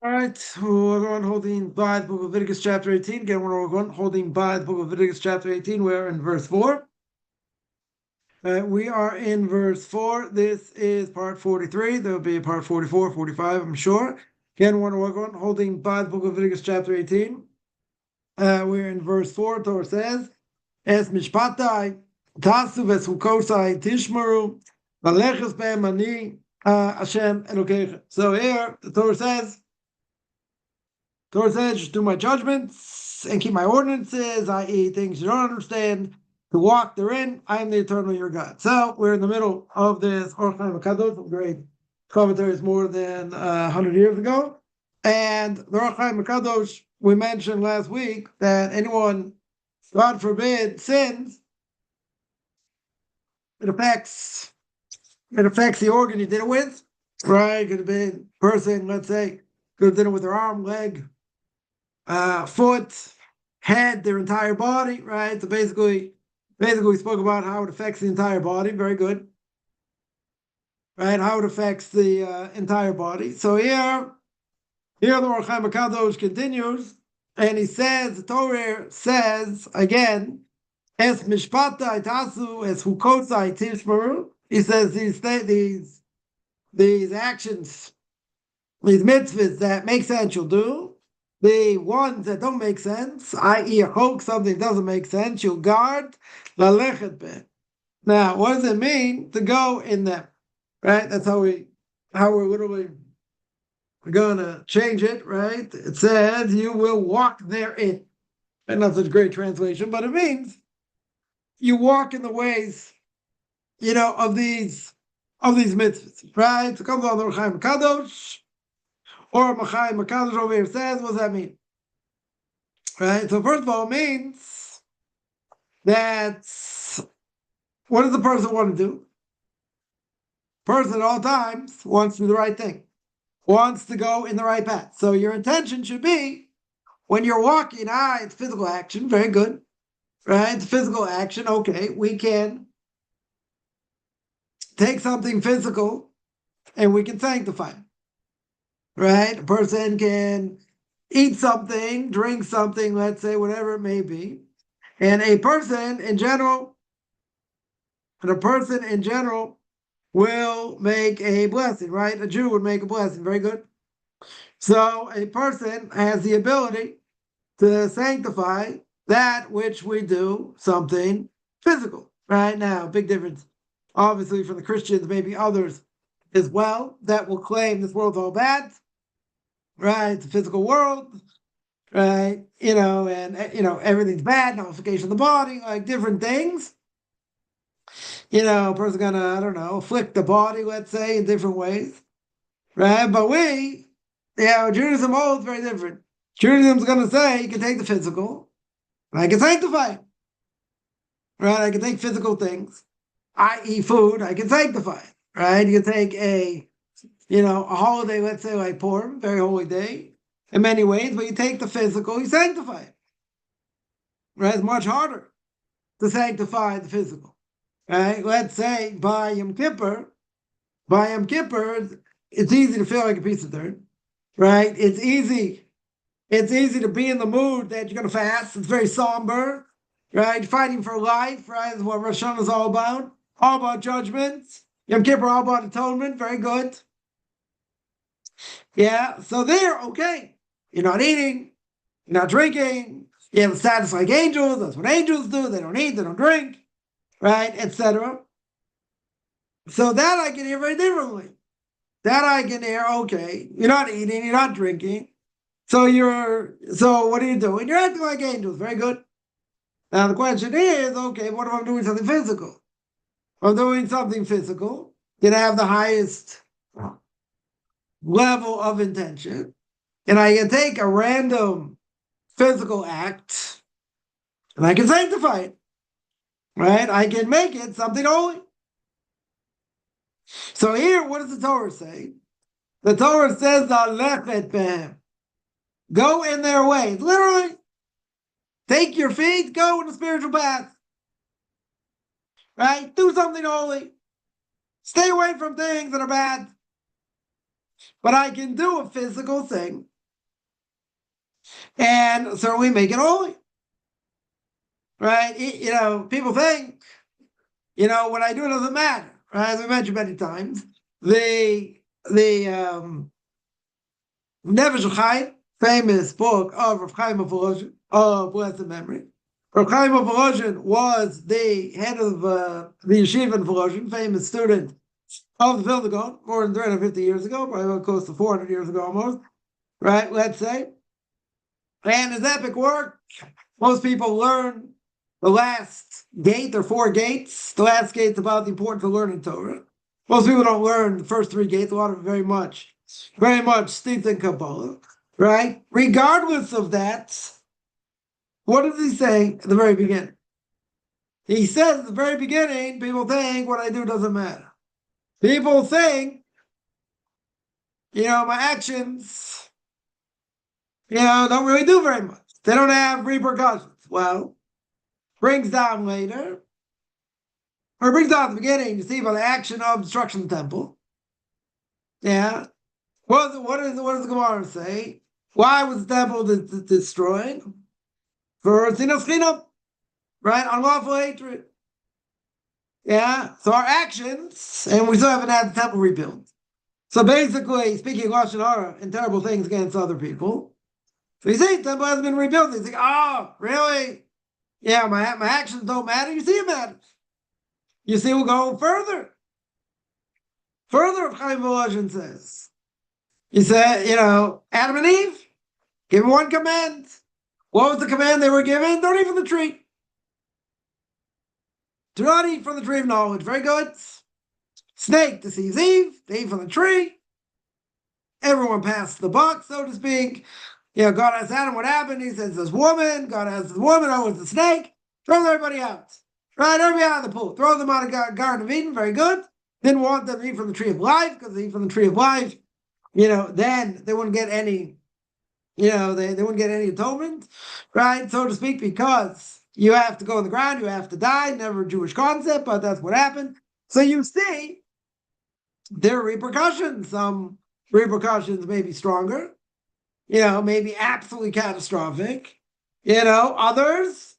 All right, we're on holding by the Book of Leviticus Chapter 18. Again, we're on holding by the Book of Leviticus Chapter 18. We're in verse 4. We are in verse 4. This is part 43. There will be a part 44, 45, I'm sure. Again, we're on holding by the Book of Leviticus Chapter 18. We're in verse 4. Torah says, Es mishpatai tasu vesukosai tishmaru valeches be'em ani Hashem Elokecha. So here, the Torah says, just do my judgments and keep my ordinances, i.e., things you don't understand, to walk therein. I am the eternal your God. So we're in the middle of this Orthodox Kadosh, great commentaries more than 100 years ago. And the Orthodox Kadosh, we mentioned last week that anyone, God forbid, sins, it affects the organ you did it with, right? It could have been a person, let's say, could have did it with their arm, leg, foot, head, their entire body, right? So basically we spoke about how it affects the entire body. Very good, right? How it affects the entire body. So here the Orach Chaim HaKadosh continues, and he says, the Torah says again, Es mishpata itasu es hukotzai tishmaru. He says these actions, these mitzvahs that make sense, you'll do. The ones that don't make sense, i.e., a chok, something doesn't make sense, you'll guard. Lalechet be. Now, what does it mean to go in them? Right? That's how we're literally gonna change it, right? It says you will walk therein. And not such a great translation, but it means you walk in the ways, of these mitzvahs, right? So it comes on the Chaim Kadosh. Or Machai Makadosh over here says, what does that mean? Right? So first of all, it means that what does the person want to do? Person at all times wants to do the right thing, wants to go in the right path. So your intention should be, when you're walking, it's physical action, very good. Right? It's physical action, okay, we can take something physical and we can sanctify it. Right? A person can eat something, drink something, let's say, whatever it may be. And a person in general will make a blessing, right? A Jew would make a blessing. Very good. So a person has the ability to sanctify that which we do, something physical. Right? Now, big difference, obviously, for the Christians, maybe others as well, that will claim this world's all bad. Right, the physical world, right? And everything's bad, nullification of the body, like different things. A person gonna, I don't know, afflict the body, let's say, in different ways. Right? But Judaism holds very different. Judaism's gonna say you can take the physical, and I can sanctify it. Right? I can take physical things, i.e. food, I can sanctify it. Right? You can take a holiday, let's say like Purim, very holy day, in many ways, but you take the physical, you sanctify it. Right? It's much harder to sanctify the physical. Right? Let's say by Yom Kippur, it's easy to feel like a piece of dirt. Right? It's easy to be in the mood that you're going to fast. It's very somber. Right? Fighting for life. Right? That's what Rosh Hashanah is all about. All about judgments. Yom Kippur, all about atonement. Very good. Yeah, so there, okay. You're not eating, you're not drinking, you have a status like angels, that's what angels do, they don't eat, they don't drink, right, etc. So that I can hear very differently. That I can hear, okay, you're not eating, you're not drinking, so what are you doing? You're acting like angels, very good. Now the question is, okay, what if I'm doing something physical? If I'm doing something physical, can I have the highest level of intention, and I can take a random physical act and I can sanctify it, right? I can make it something holy. So here, what does the Torah say? The Torah says, "Alechet behem." Go in their ways. Literally, take your feet, go in the spiritual path. Right? Do something holy. Stay away from things that are bad. But I can do a physical thing. And so we make it holy, right? People think, what I do doesn't matter, right? As we mentioned many times, the Nefesh Chaim, famous book of Rav Chaim of Volozhin, of blessed memory. Rav Chaim of Volozhin was the head of the yeshiva in Volozhin, famous student of the Vilna Gaon, more than 350 years ago, probably close to 400 years ago almost, right? Let's say. And his epic work, most people learn the last gate or 4 gates. The last gate is about the importance of learning Torah. Most people don't learn the first 3 gates, a lot of it very much steeped in Kabbalah, right? Regardless of that, what does he say at the very beginning? He says at the very beginning, people think what I do doesn't matter. People think, my actions, don't really do very much. They don't have repercussions. Well, brings down later, or brings down at the beginning, you see, by the action of destruction of the temple. Yeah. What does the Gemara say? Why was the temple destroyed? For sinas chinam, right? Unlawful hatred. Yeah. So our actions, and we still haven't had the temple rebuilt. So basically, speaking lashon hara and terrible things against other people. So you see, the temple hasn't been rebuilt. You think, oh, really? Yeah, my actions don't matter. You see, it matters. You see, we'll go further. Further, Chaim Volozhin says. He said, Adam and Eve, give one command. What was the command they were given? Don't eat from the tree. Do not eat from the tree of knowledge. Very good. Snake deceives Eve. They eat from the tree. Everyone passed the buck, so to speak. God asked Adam what happened. He says, this woman. God asked the woman, oh, it's the snake. Throw everybody out. Right, everybody out of the pool. Throw them out of the Garden of Eden. Very good. Didn't want them to eat from the tree of life, because they eat from the tree of life, then they wouldn't get any, they wouldn't get any atonement, right, so to speak, because you have to go in the ground, you have to die, never a Jewish concept, but that's what happened. So you see, there are repercussions. Some repercussions may be stronger, maybe absolutely catastrophic, others,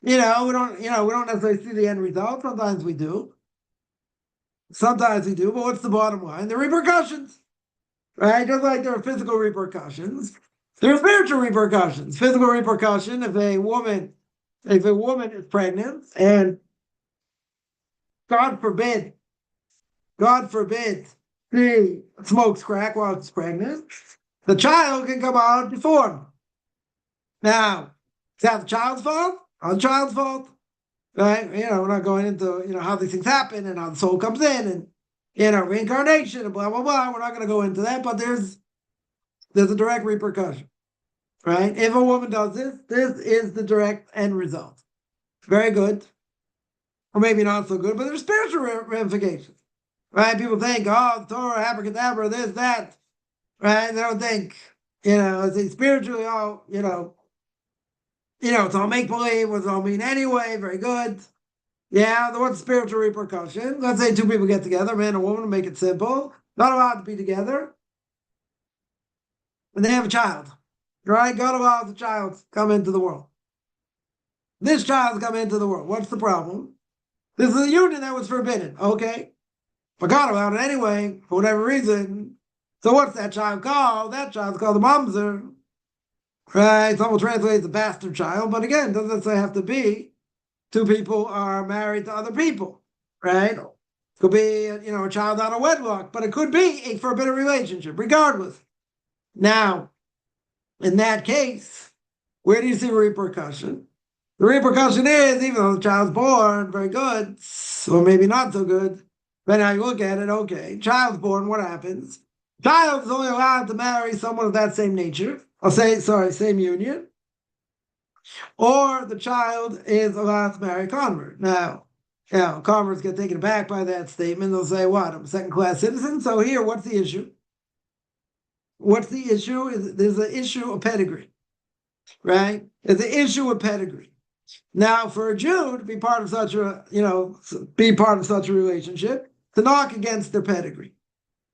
we don't necessarily see the end result. Sometimes we do, but what's the bottom line? The repercussions. Right? Just like there are physical repercussions, there are spiritual repercussions. Physical repercussion, if a woman is pregnant and God forbid, she smokes crack while she's pregnant, the child can come out deformed. Now, is that the child's fault? Not the child's fault. Right? We're not going into, how these things happen and how the soul comes in and, reincarnation and blah, blah, blah. We're not going to go into that, but there's a direct repercussion, right? If a woman does this is the direct end result. Very good. Or maybe not so good, but there's spiritual ramifications, right? People think, oh, Torah, abracadabra, this, that, right? They don't think, it's spiritually all, it's all make-believe, what does it all mean anyway? Very good. Yeah, what's the spiritual repercussion? Let's say 2 people get together, a man and a woman, to make it simple. Not allowed to be together. And they have a child, right? God allows the child to come into the world. This child's come into the world. What's the problem? This is a union that was forbidden, okay? But God allowed it anyway, for whatever reason. So what's that child called? That child's called the mamzer. Right? Some will translate the bastard child, but again, doesn't necessarily have to be 2 people are married to other people, right? Could be, a child out of wedlock, but it could be a forbidden relationship, regardless. Now, in that case, where do you see repercussion? The repercussion is, even though the child's born, very good, or maybe not so good, depending how you look at it, okay, child's born, what happens? Child is only allowed to marry someone of that same nature, same union, or the child is allowed to marry a convert. Now, converts get taken aback by that statement. They'll say, what, I'm a second-class citizen? So here, what's the issue? There's an issue of pedigree, right? There's an issue of pedigree. Now, for a Jew to be part of such a, relationship, to knock against their pedigree,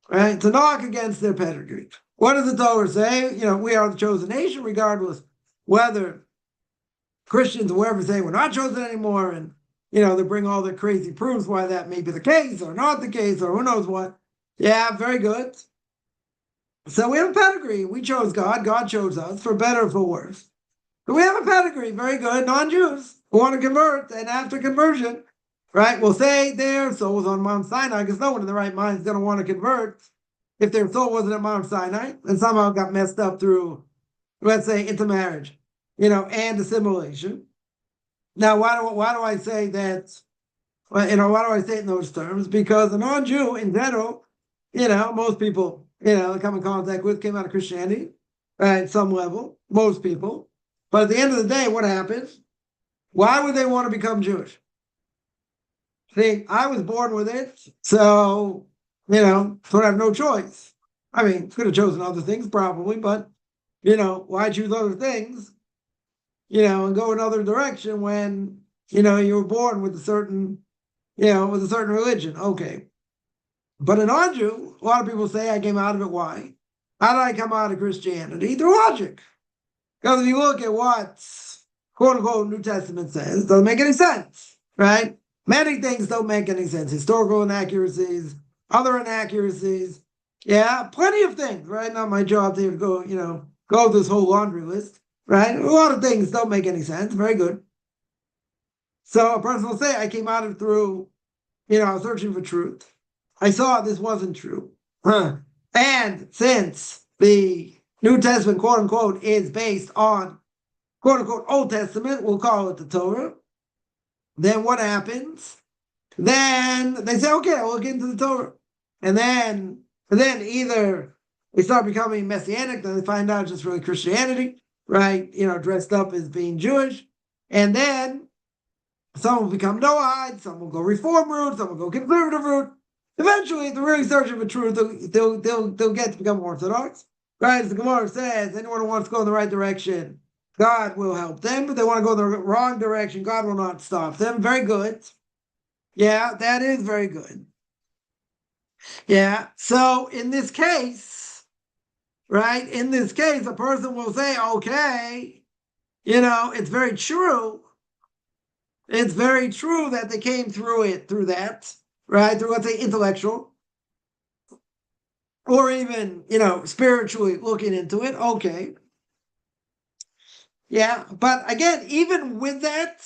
right? To knock against their pedigree. What does the Torah say? We are the chosen nation, regardless whether Christians or whoever say we're not chosen anymore, and they bring all the crazy proofs why that may be the case or not the case or who knows what. Yeah, very good. So we have a pedigree. We chose God. God chose us, for better or for worse. But we have a pedigree. Very good. Non-Jews who want to convert, and after conversion, right, will say their soul was on Mount Sinai, because no one in the right mind is going to want to convert if their soul wasn't at Mount Sinai and somehow got messed up through, let's say, intermarriage, and assimilation. Now, why do I say that? Why do I say it in those terms? Because a non-Jew in general, most people, they come in contact with came out of Christianity, right, at some level, most people. But at the end of the day, what happens? Why would they want to become Jewish? See, I was born with it, so, so I have no choice. I mean, could have chosen other things probably, but, why choose other things, and go another direction when, you were born with a certain, with a certain religion. Okay. But a non-Jew, a lot of people say I came out of it. Why? How did I come out of Christianity? Through logic. Because if you look at what, quote unquote, New Testament says, it doesn't make any sense, right? Many things don't make any sense. Historical inaccuracies, other inaccuracies. Yeah, plenty of things, right? Not my job to go, go this whole laundry list, right? A lot of things don't make any sense. Very good. So a person will say, I came out of it through, I was searching for truth. I saw this wasn't true. And since the New Testament, quote unquote, is based on, quote unquote, Old Testament, we'll call it the Torah, then what happens? Then they say, okay, we'll get into the Torah. And then either they start becoming Messianic, then they find out it's just really Christianity, right? Dressed up as being Jewish. And then some will become Noahide, some will go Reform route, some will go conservative route. Eventually, if they're really searching for truth, they'll get to become Orthodox. Right? As the Gemara says, anyone who wants to go in the right direction, God will help them. But they want to go in the wrong direction, God will not stop them. Very good. Yeah, that is very good. Yeah. So in this case, right, a person will say, okay, it's very true. It's very true that they came through that, right? Through, let's say, intellectual or even, spiritually looking into it. Okay. Yeah. But again, even with that,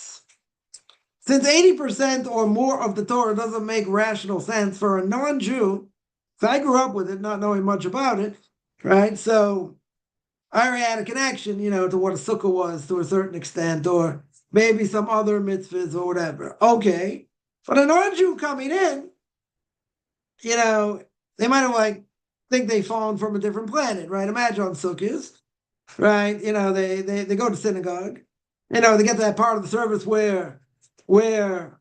since 80% or more of the Torah doesn't make rational sense for a non-Jew, so I grew up with it, not knowing much about it, right? So I already had a connection, to what a sukkah was to a certain extent, or maybe some other mitzvahs or whatever. Okay. But a non-Jew coming in, they might have think they've fallen from a different planet, right? Imagine on sukkahs, right? They go to synagogue, they get to that part of the service where you're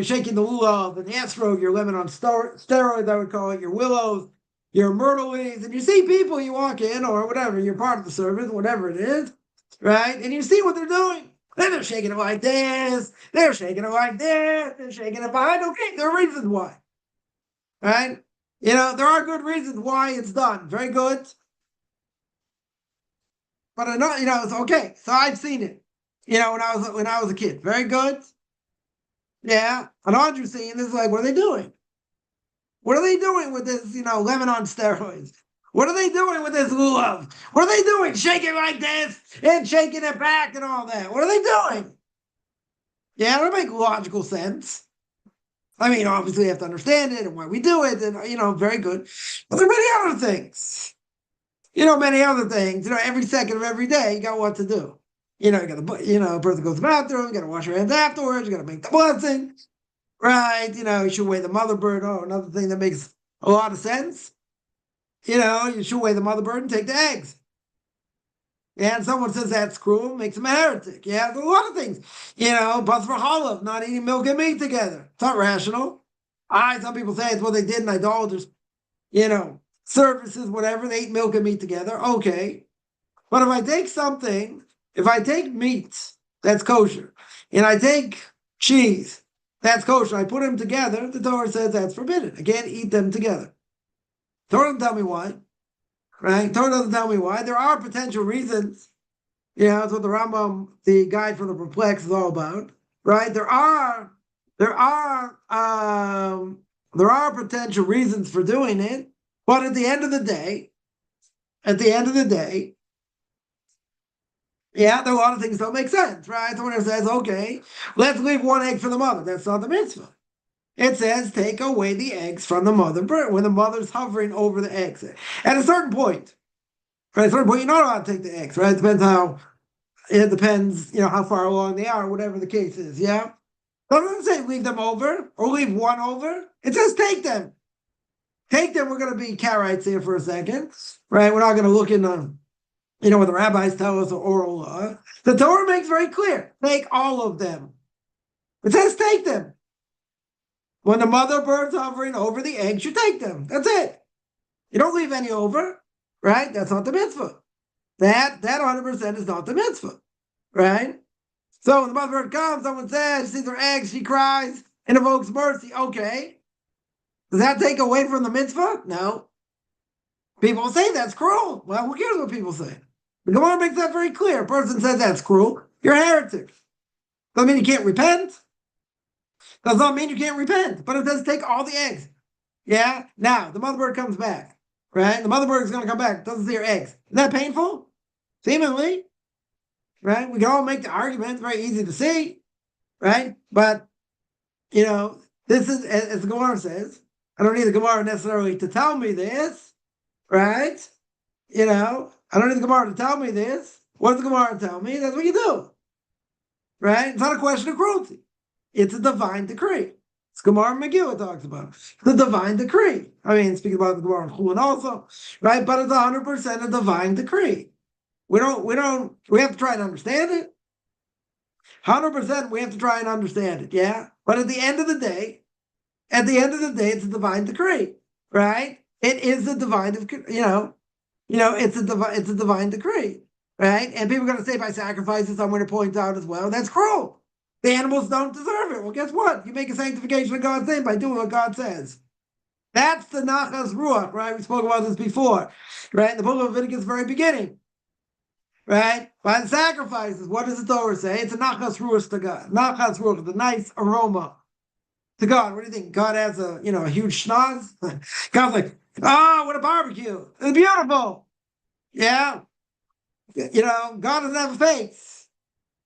shaking the lulav and the esrog, your lemon on steroids, I would call it, your willows, your myrtle leaves, and you see people, you walk in or whatever, you're part of the service, whatever it is, right? And you see what they're doing. Then they're shaking it like this, they're shaking it like this, they're shaking it behind. Okay, there are reasons why, right? There are good reasons why it's done. Very good. But I know, it's okay. So I've seen it, when I was a kid. Very good. Yeah. And Andrew's seeing this, what are they doing? What are they doing with this, lemon on steroids? What are they doing with this lulav? What are they doing? Shaking like this and shaking it back and all that. What are they doing? Yeah, it don't make logical sense. I mean, obviously you have to understand it and why we do it, and, very good. But there are many other things. Many other things. Every second of every day, you got what to do. You got to, a person goes to the bathroom, you got to wash your hands afterwards, you got to make the blessing, right? You should weigh the mother bird. Oh, another thing that makes a lot of sense. You should weigh the mother bird and take the eggs. Yeah, and someone says that's cruel, makes them a heretic. Yeah, there's a lot of things. Bus for Halav, not eating milk and meat together. It's not rational. Some people say it's what they did in idolaters, services, whatever, they eat milk and meat together. Okay. But if I take meat that's kosher, and I take cheese that's kosher, I put them together, the Torah says that's forbidden. I can't eat them together. Torah doesn't tell me why. Right? Torah doesn't tell me why. There are potential reasons. That's what the Rambam, the guide for the perplexed, is all about. Right? There are potential reasons for doing it, but at the end of the day, there are a lot of things that don't make sense, right? Someone says, okay, let's leave one egg for the mother. That's not the mitzvah. It says, take away the eggs from the mother bird when the mother's hovering over the eggs. At a certain point, right? At a certain point, you're not allowed to take the eggs, right? It depends, how far along they are, whatever the case is, yeah? But it doesn't say leave them over or leave one over. It says take them. Take them. We're going to be Karaites here for a second, right? We're not going to look into what the rabbis tell us or oral law. The Torah makes very clear, take all of them. It says take them. When the mother bird's hovering over the eggs, you take them. That's it. You don't leave any over, right? That's not the mitzvah. That 100% is not the mitzvah, right? So when the mother bird comes, someone says, she sees her eggs, she cries, and invokes mercy. Okay. Does that take away from the mitzvah? No. People say that's cruel. Well, who cares what people say? The Gemara makes that very clear. A person says that's cruel, you're a heretic. Doesn't mean you can't repent. Does not mean you can't repent. But it says take all the eggs. Yeah? Now, the mother bird comes back, right? The mother bird is going to come back, doesn't see her eggs. Is that painful? Seemingly. Right? We can all make the argument. It's very easy to see. Right? But, this is, as the Gemara says, I don't need the Gemara necessarily to tell me this. Right? I don't need the Gemara to tell me this. What does the Gemara tell me? That's what you do. Right? It's not a question of cruelty. It's a divine decree. It's Gemara Megillah talks about it. The divine decree. I mean, speaking about the Gemara Chulin also, right? But it's 100% a divine decree. We have to try and understand it. 100% we have to try and understand it, yeah? But at the end of the day, it's a divine decree, right? It is a divine, it's a divine decree, right? And people are going to say by sacrifices, I'm going to point out as well, that's cruel. The animals don't deserve it. Well, guess what? You make a sanctification of God's name by doing what God says. That's the nachas ruach, right? We spoke about this before, right? In the Book of Leviticus, very beginning, right? By the sacrifices, what does the Torah say? It's a nachas ruach to God. Nachas ruach, the nice aroma to God. What do you think? God has a huge schnoz? God's like, what a barbecue. It's beautiful. Yeah. God doesn't have a face.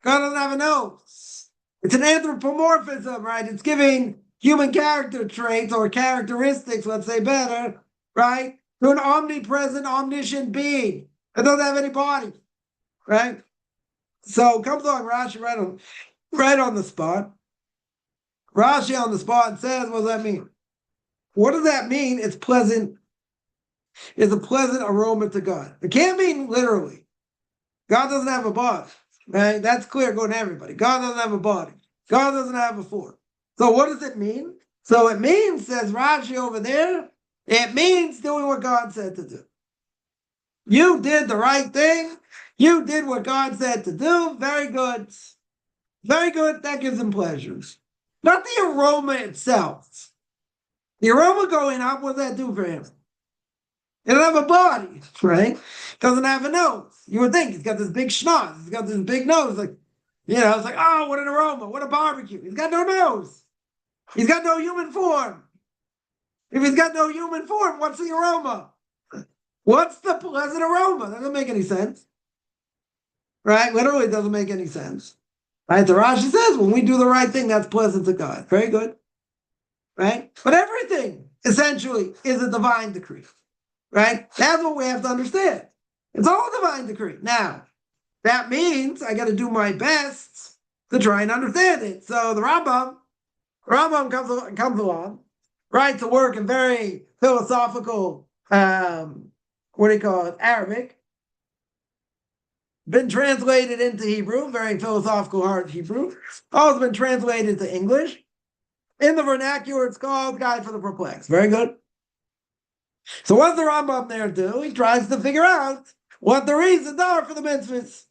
God doesn't have a nose. It's an anthropomorphism, right? It's giving human character traits or characteristics, let's say better, right? To an omnipresent, omniscient being that doesn't have any body, right? So comes along Rashi right on the spot. Rashi on the spot says, what does that mean? What does that mean? It's pleasant. It's a pleasant aroma to God. It can't mean literally. God doesn't have a body. Right? That's clear going to everybody. God doesn't have a body. God doesn't have a form. So what does it mean? So it means, says Rashi over there, it means doing what God said to do. You did the right thing. You did what God said to do. Very good. Very good. That gives him pleasures. Not the aroma itself. The aroma going up, what does that do for him? He doesn't have a body, right? Doesn't have a nose. You would think he's got this big schnoz. He's got this big nose. Like, it's like, oh, what an aroma. What a barbecue. He's got no nose. He's got no human form. If he's got no human form, what's the aroma? What's the pleasant aroma? That doesn't make any sense. Right? Literally doesn't make any sense. Right? The Rashi says, when we do the right thing, that's pleasant to God. Very good. Right? But everything, essentially, is a divine decree. Right? That's what we have to understand. It's all a divine decree. Now, that means I got to do my best to try and understand it. So the Rambam comes along, writes a work in very philosophical, Arabic. Been translated into Hebrew, very philosophical hard Hebrew. Also been translated into English. In the vernacular, it's called Guide for the Perplexed. Very good. So what does the Rambam there do? He tries to figure out what the reasons are for the mitzvahs.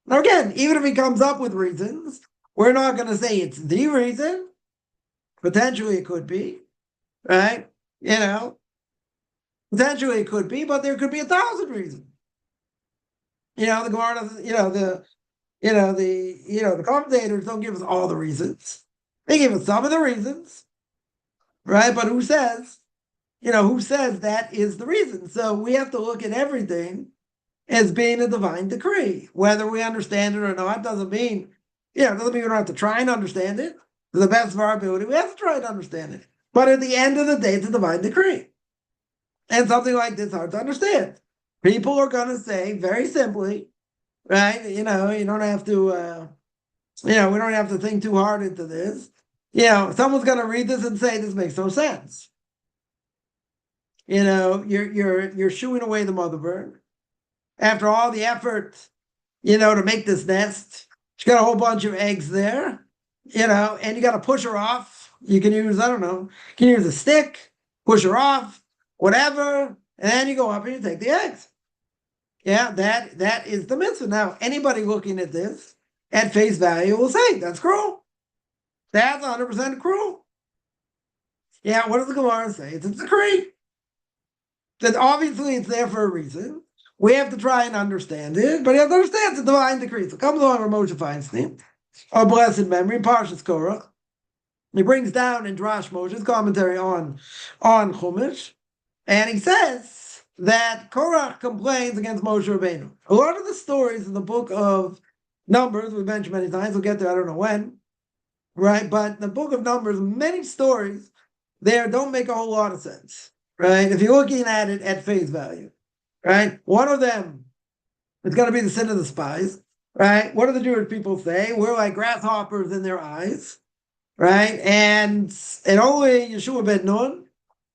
Now again, even if he comes up with reasons, we're not going to say it's the reason. Potentially it could be, right? Potentially it could be, but there could be 1,000 reasons. The Gemara doesn't, the commentators don't give us all the reasons. They give us some of the reasons, right? But who says that is the reason? So we have to look at everything as being a divine decree. Whether we understand it or not doesn't mean we don't have to try and understand it to the best of our ability. We have to try to understand it. But at the end of the day, it's a divine decree. And something like this is hard to understand. People are going to say very simply, right? You don't have to, we don't have to think too hard into this. Someone's going to read this and say, this makes no sense. You're shooing away the mother bird. After all the effort, to make this nest, she's got a whole bunch of eggs there, and you got to push her off. You can use, you can use a stick, push her off, whatever, and then you go up and you take the eggs. Yeah, that is the mitzvah. Now, anybody looking at this at face value will say, that's cruel. That's 100% cruel. Yeah, what does the Gemara say? It's a decree. That obviously it's there for a reason. We have to try and understand it, but you have to understand it's a divine decree. So comes along Moshe Feinstein, our blessed memory, Parshas Korach. He brings down in Drash Moshe's commentary on Chumash, and he says that Korach complains against Moshe Rabbeinu. A lot of the stories in the book of Numbers, we mentioned many times, we'll get there, I don't know when, right? But the book of Numbers, many stories there don't make a whole lot of sense, right? If you're looking at it at face value, right? One of them is going to be the sin of the spies, right? What do the Jewish people say? We're like grasshoppers in their eyes, right? And only Yeshua ben Nun,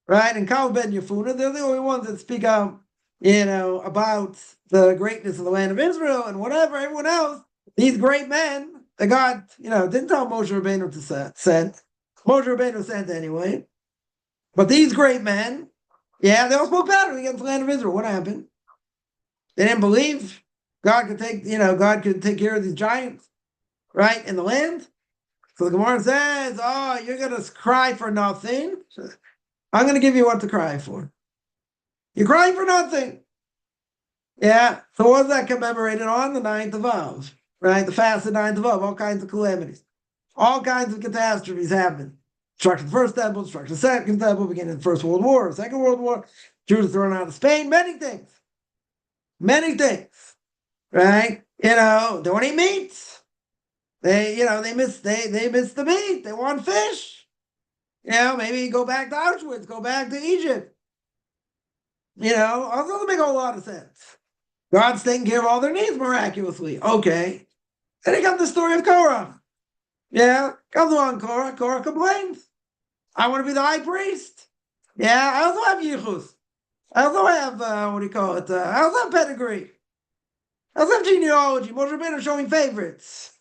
right, and Kal ben Yefuna, they're the only ones that speak out, about the greatness of the land of Israel and whatever. Everyone else, these great men that God, didn't tell Moshe Rabbeinu to send. Moshe Rabbeinu sent anyway. But these great men, they all spoke battle against the land of Israel. What happened? They didn't believe God could take care of these giants, right, in the land. So the Gemara says, oh, you're going to cry for nothing. I'm going to give you what to cry for. You're crying for nothing. Yeah. So what was that commemorated on? The 9th of Av, right? The fast of 9th of Av, all kinds of calamities. All kinds of catastrophes happened. Destruction of the first temple, destruction of the second temple, beginning of the First World War, Second World War, Jews thrown out of Spain, many things. Many things. Right? Don't eat meat. They miss the meat. They want fish. Maybe go back to Auschwitz, go back to Egypt. Also doesn't make a whole lot of sense. God's taking care of all their needs miraculously. Okay. Then he got the story of Korah. Yeah, comes along Korah. Korah complains. I want to be the high priest. Yeah, I also have yichus. I also have, I also have pedigree. I also have genealogy. Moshe Rabbeinu showing favorites.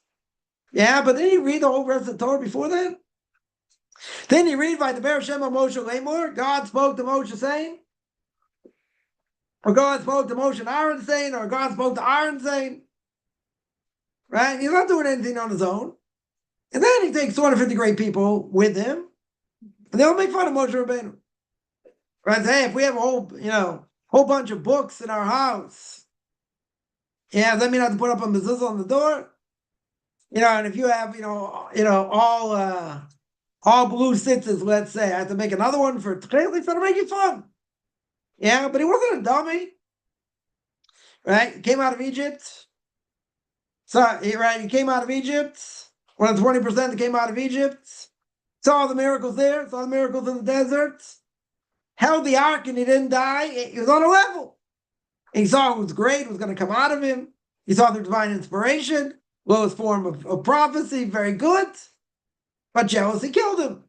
Yeah, but didn't you read the whole rest of the Torah before that? Didn't you read by the Ber Shem Moshe Lemor? God spoke to Moshe saying? Or God spoke to Moshe and Aaron saying? Or God spoke to Aaron saying? Right? He's not doing anything on his own. And then he takes 250 great people with him. And they all make fun of Moshe Rabbeinu. Right? Say, hey, if we have a whole bunch of books in our house, does that mean I have to put up a mezuzah on the door? And if you have, all blue sitzes, let's say, I have to make another one for Tchelis to make it fun. Yeah, but he wasn't a dummy. Right? He came out of Egypt. He came out of Egypt. One of the 20% that came out of Egypt. Saw the miracles there. Saw the miracles in the desert. Held the ark and he didn't die. He was on a level. And he saw who was great, was going to come out of him. He saw the divine inspiration. Lowest form of prophecy. Very good. But jealousy killed him.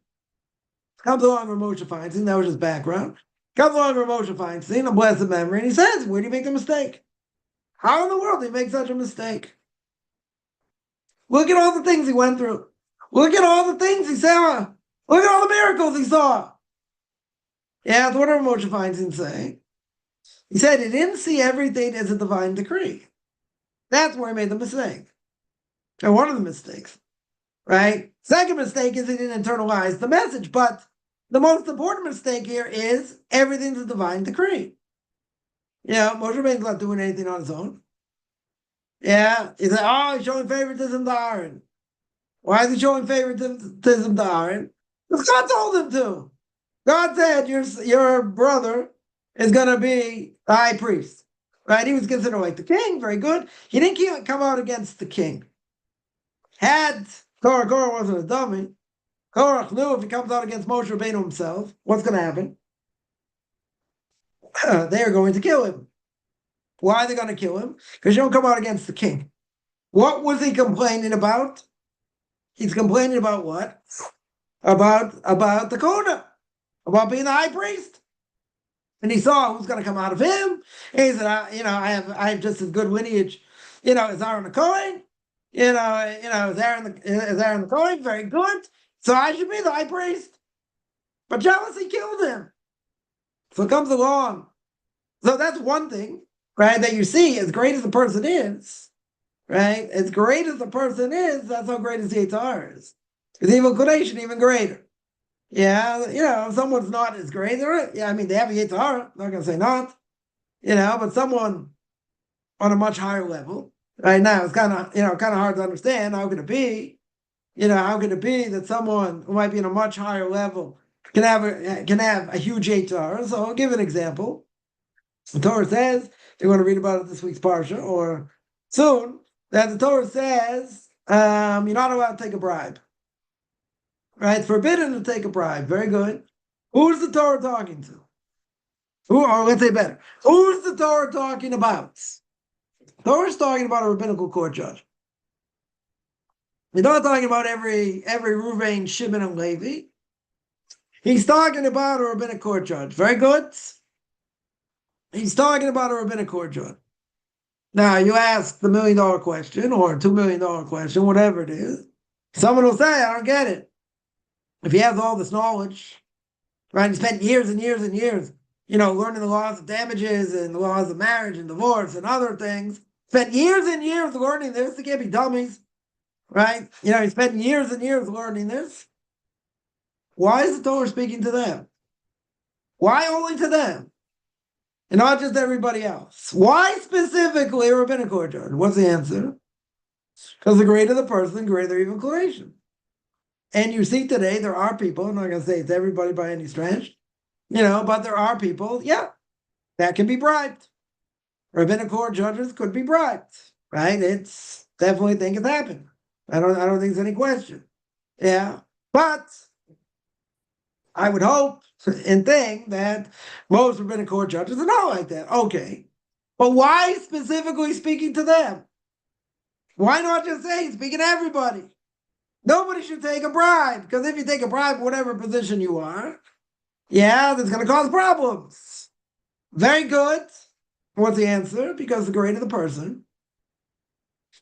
Comes along Moshe Feinstein. That was his background. Comes along Moshe Feinstein, a blessed memory. And he says, where do you make the mistake? How in the world do you make such a mistake? Look at all the things he went through. Look at all the things he saw. Look at all the miracles he saw. Yeah, what did Moshe Feinstein say? He said he didn't see everything as a divine decree. That's where he made the mistake. And one of the mistakes, right? Second mistake is he didn't internalize the message. But the most important mistake here is everything's a divine decree. Yeah, Moshe Rabbeinu's not doing anything on his own. Yeah, he said, oh, he's showing favoritism to Aaron. Why is he showing favoritism to Aaron? Because God told him to. God said your brother is going to be the high priest, right? He was considered like the king, very good. He didn't come out against the king. Had Korach wasn't a dummy, Korach knew if he comes out against Moshe Rabbeinu himself, what's going to happen? They are going to kill him. Why are they going to kill him? Because you don't come out against the king. What was he complaining about? He's complaining about what? About the Kodah, about being the high priest. And he saw who's going to come out of him. And he said, I have just as good lineage, as Aaron the Kohen. As Aaron the Kohen, very good. So I should be the high priest. But jealousy killed him. So it comes along. So that's one thing, right? That you see, as great as the person is, right? As great as the person is, that's how great his Yitzhar is. His evil inclination even greater. Yeah, if someone's not as great, they have a Yitzhar, I'm not going to say not, but someone on a much higher level, right now, it's kind of hard to understand. How could it be, that someone who might be in a much higher level can have a huge Yitzhar? So I'll give an example. The Torah says, you want to read about it this week's Parsha, or soon, that the Torah says, you're not allowed to take a bribe. Right? It's forbidden to take a bribe. Very good. Who's the Torah talking to? Or let's say better. Who's the Torah talking about? The Torah's talking about a rabbinical court judge. He's not talking about every Reuven, Shimon, and Levi. He's talking about a rabbinic court judge. Very good. He's talking about a rabbinic court judge. Now, you ask the $1 million question or $2 million question, whatever it is. Someone will say, I don't get it. If he has all this knowledge, right, he spent years and years and years, learning the laws of damages and the laws of marriage and divorce and other things, spent years and years learning this. They can't be dummies, right? He spent years and years learning this. Why is the Torah speaking to them? Why only to them? And not just everybody else. Why specifically a rabbinic court judge? What's the answer? Because the greater the person, the greater their evil inclination. And you see today, there are people, I'm not going to say it's everybody by any stretch, but there are people, that can be bribed. Rabbinic court judges could be bribed, right? It's definitely think it's happened. I don't think there's any question. Yeah. But I would hope and think that most rabbinic court judges are not like that. Okay. But why specifically speaking to them? Why not just say speaking to everybody? Nobody should take a bribe, because if you take a bribe, whatever position you are, that's going to cause problems. Very good. What's the answer? Because the greater the person,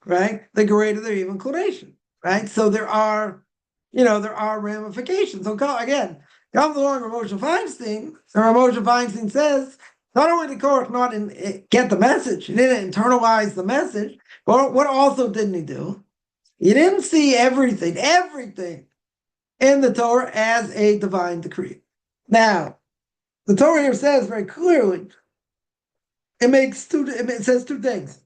right, the greater their evil inclination, right? So there are ramifications. So again, comes along Moshe Feinstein, or Moshe Feinstein says, not only did Korach not get the message, he didn't internalize the message, but what also didn't he do? You didn't see everything in the Torah as a divine decree. Now, the Torah here says very clearly, it says two things.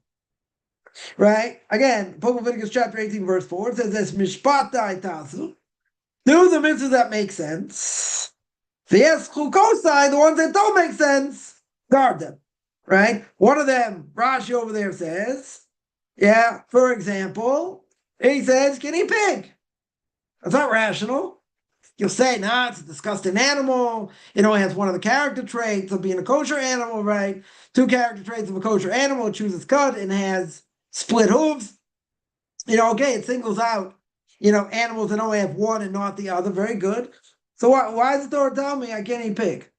Right? Again, Book of Leviticus Chapter 18, verse 4, it says this, Mishpat da'itasu, do the mitzvahs that make sense. V'yes chukosai, the ones that don't make sense, guard them. Right? One of them, Rashi over there says, for example, he says, guinea pig. That's not rational. You'll say, it's a disgusting animal. It only has one of the character traits of being a kosher animal, right? 2 character traits of a kosher animal. It chooses cut and has split hooves. It singles out, animals that only have one and not the other. Very good. So why does the Torah tell me I can't eat pig?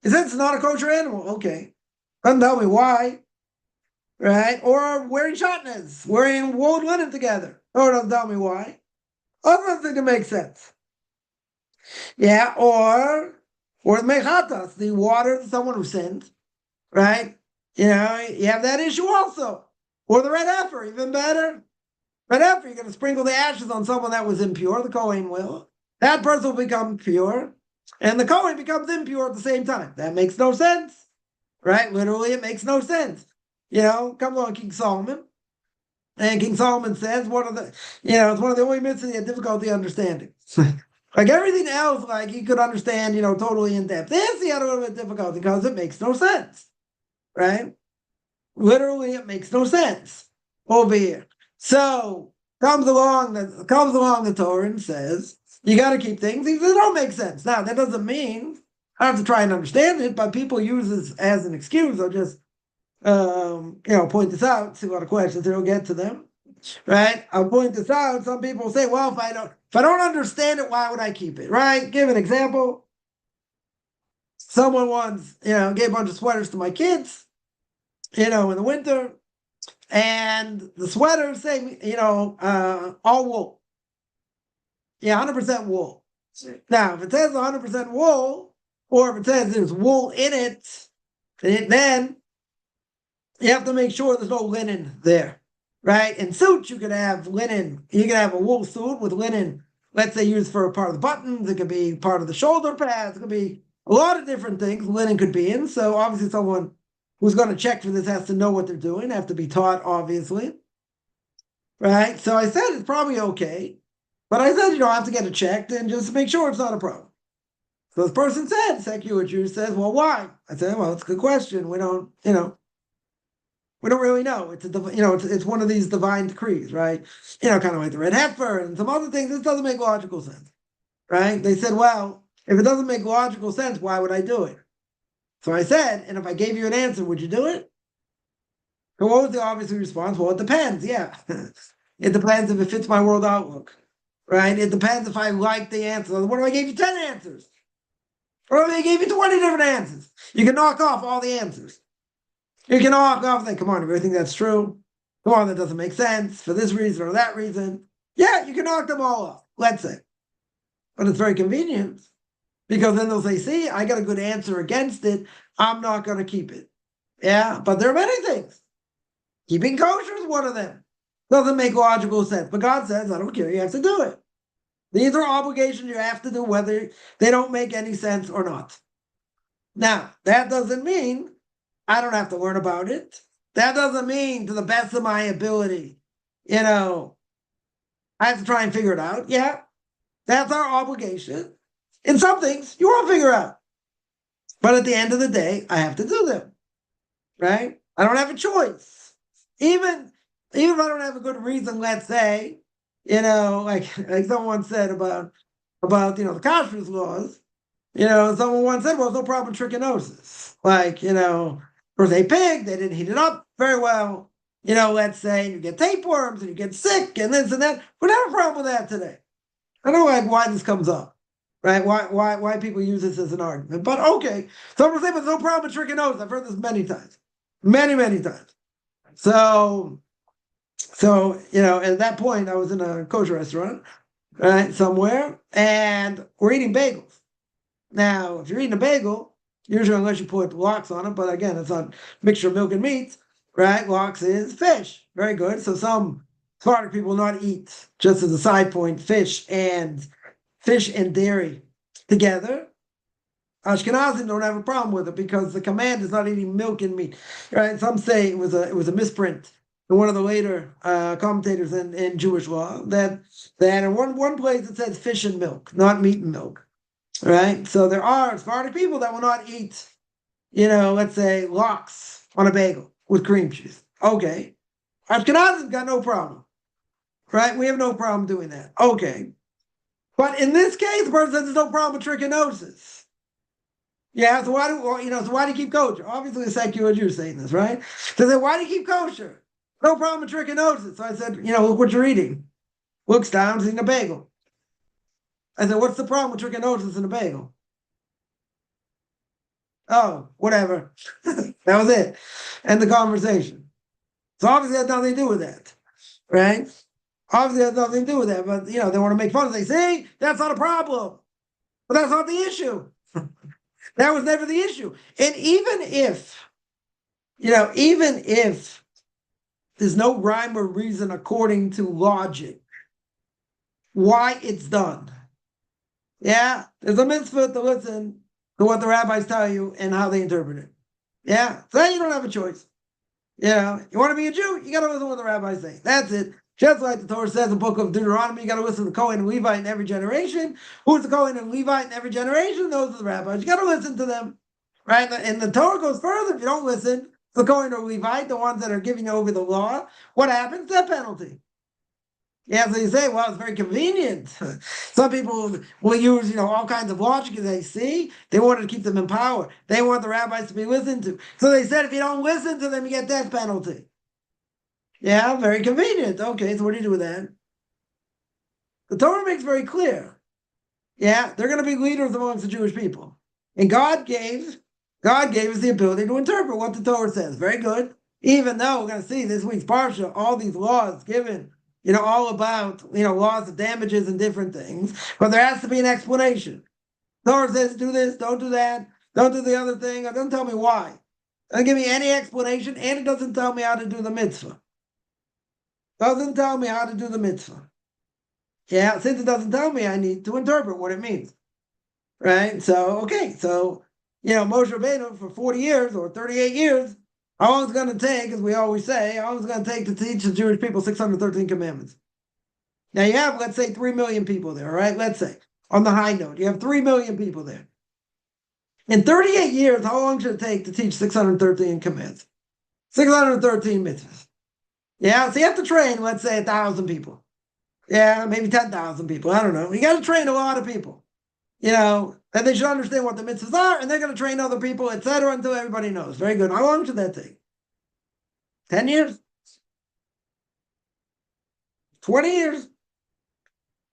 It says it's not a kosher animal. Okay. Doesn't tell me why. Right? Or wearing shatnez, wearing wool linen together. Or doesn't tell me why. I don't think it makes sense. Or the mechatas, the water, someone who sinned, right? You have that issue also. Or the red heifer, even better. Red heifer, you're going to sprinkle the ashes on someone that was impure, the Kohen will. That person will become pure. and the Kohen becomes impure at the same time. That makes no sense, right? Literally, it makes no sense. Comes along King Solomon, and King Solomon says it's one of the only mitzvahs he had difficulty understanding. Like everything else, like he could understand, totally in depth. This he had a little bit of difficulty because it makes no sense, right? Literally, it makes no sense over here. So comes along the Torah and says you got to keep things. They don't make sense. Now that doesn't mean I have to try and understand it, but people use this as an excuse. I'll just point this out. See what the questions there will get to them. Right? I'll point this out. Some people say, well, if I don't understand it, why would I keep it? Right? Give an example. Someone once, gave a bunch of sweaters to my kids, in the winter, and the sweaters say, all wool. Yeah, 100% wool. Now, if it says 100% wool, or if it says there's wool in it, then you have to make sure there's no linen there. Right? In suits, you could have linen. You could have a wool suit with linen, let's say, used for a part of the buttons. It could be part of the shoulder pads. It could be a lot of different things linen could be in. So obviously someone who's going to check for this has to know what they're doing, have to be taught, obviously. Right? So I said it's probably okay. But I said, I have to get it checked and just make sure it's not a problem. So this person said, secular Jew says, well, why? I said, well, it's a good question. We don't really know. It's one of these divine decrees, right? Kind of like the red heifer and some other things. This doesn't make logical sense, right? They said, well, if it doesn't make logical sense, why would I do it? So I said, and if I gave you an answer, would you do it? And what was the obvious response? Well, it depends. Yeah, it depends if it fits my world outlook, right? It depends if I like the answer. What if I gave you 10 answers? Or if I gave you 20 different answers? You can knock off all the answers. You can knock off and say, come on, if you think that's true, come on, that doesn't make sense for this reason or that reason. Yeah, you can knock them all off, let's say. But it's very convenient because then they'll say, see, I got a good answer against it. I'm not going to keep it. Yeah, but there are many things. Keeping kosher is one of them. Doesn't make logical sense. But God says, I don't care, you have to do it. These are obligations you have to do whether they don't make any sense or not. Now, that doesn't mean I don't have to learn about it. That doesn't mean to the best of my ability, I have to try and figure it out. Yeah, that's our obligation. In some things, you won't figure out. But at the end of the day, I have to do them, right? I don't have a choice. Even if I don't have a good reason, let's say, like someone said about the kashrus laws, someone once said, well, it's no problem with trichinosis. Like, or say pig, they didn't heat it up very well. Let's say you get tapeworms and you get sick and this and that. We don't have a problem with that today. I don't know why this comes up, right? Why people use this as an argument. But okay, someone say, but there's no problem with trichinosis. I've heard this many times, many times. So at that point, I was in a kosher restaurant, right, somewhere, and we're eating bagels. Now, if you're eating a bagel, usually unless you put lox on it, but again, it's not mixture of milk and meat, right? Lox is fish. Very good. So some Sephardic people will not eat, just as a side point, fish and dairy together. Ashkenazim don't have a problem with it because the command is not eating milk and meat, right? Some say it was a misprint in one of the later commentators in Jewish law that in one place it says fish and milk, not meat and milk, right? So there are Sephardic people that will not eat, let's say lox on a bagel with cream cheese. Okay, Ashkenazim got no problem, right? We have no problem doing that. Okay, but in this case, the person says there's no problem with trichinosis. Yeah, so why do you keep kosher? Obviously, the secular Jew saying this, right? So they say, why do you keep kosher? No problem with trichinosis. So I said, look what you're eating. Looks down, he's eating a bagel. I said, what's the problem with trichinosis in a bagel? Oh, whatever. That was it. End the conversation. So obviously, it has nothing to do with that, right? Obviously, it has nothing to do with that. But they want to make fun of it. They say, that's not a problem. But that's not the issue. That was never the issue. And even if there's no rhyme or reason according to logic why it's done, Yeah, there's a mitzvah to listen to what the rabbis tell you and how they interpret it. Yeah, so you don't have a choice. You want to be a Jew, you got to listen to what the rabbis say. That's it. Just like the Torah says in the book of Deuteronomy, you got to listen to the Kohen and Levite in every generation. Who's the Kohen and Levite in every generation? Those are the rabbis. You got to listen to them, right? And the Torah goes further. If you don't listen to the Kohen or Levite, the ones that are giving you over the law, what happens? Death penalty. Yeah, so you say, well, it's very convenient. Some people will use, all kinds of logic as they see. They wanted to keep them in power. They want the rabbis to be listened to. So they said, if you don't listen to them, you get death penalty. Yeah, very convenient. Okay, so what do you do with that? The Torah makes very clear. Yeah, they're going to be leaders amongst the Jewish people. And God gave us the ability to interpret what the Torah says. Very good. Even though we're going to see this week's Parsha, all these laws given, all about, laws of damages and different things. But there has to be an explanation. The Torah says, do this, don't do that, don't do the other thing. It doesn't tell me why. It doesn't give me any explanation, and it doesn't tell me how to do the mitzvah. Doesn't tell me how to do the mitzvah. Yeah, since it doesn't tell me, I need to interpret what it means. Right? So, okay. So, Moshe Rabbeinu for 40 years or 38 years, how long is it going to take, as we always say, how long is it going to take to teach the Jewish people 613 commandments? Now you have, let's say, 3 million people there, right? Let's say, on the high note, you have 3 million people there. In 38 years, how long should it take to teach 613 commands? 613 mitzvahs. Yeah, so you have to train, let's say, 1,000 people. Yeah, maybe 10,000 people. I don't know. You got to train a lot of people, and they should understand what the mitzvahs are, and they're going to train other people, etc., until everybody knows. Very good. How long should that take? 10 years? 20 years?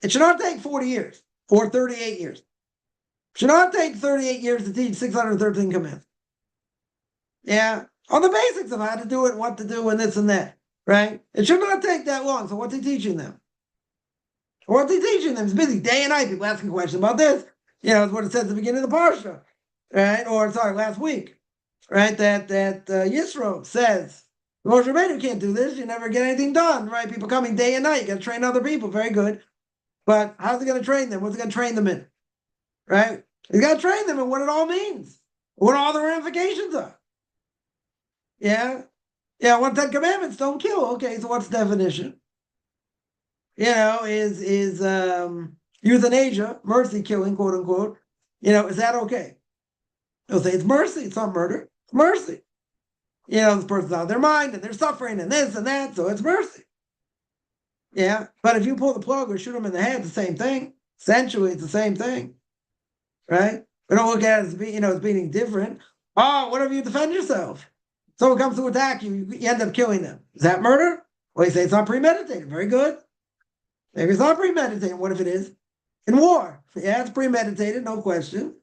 It should not take 40 years or 38 years. It should not take 38 years to teach 613 commands. Yeah, on the basics of how to do it, what to do, and this and that, right? It should not take that long. So what's he teaching them? What's he teaching them? He's busy day and night. People asking questions about this. It's what it says at the beginning of the Parsha, right? Or, sorry, last week, right? That Yisro says, Moshe Rabbeinu can't do this. You never get anything done, right? People coming day and night. You got to train other people. Very good. But how's he going to train them? What's he going to train them in? Right? He's got to train them in what it all means, what all the ramifications are. Yeah? Yeah, 10 commandments, don't kill. Okay, so what's the definition? Is euthanasia, mercy killing, quote unquote, is that okay? They'll say it's mercy, it's not murder, it's mercy. This person's out of their mind and they're suffering and this and that, so it's mercy. Yeah, but if you pull the plug or shoot them in the head, it's the same thing. Essentially, it's the same thing, right? We don't look at it as being different. Oh, what if you defend yourself? Someone comes to attack you, you end up killing them. Is that murder? Well, you say it's not premeditated. Very good. Maybe it's not premeditated. What if it is? In war. Yeah, it's premeditated, no question.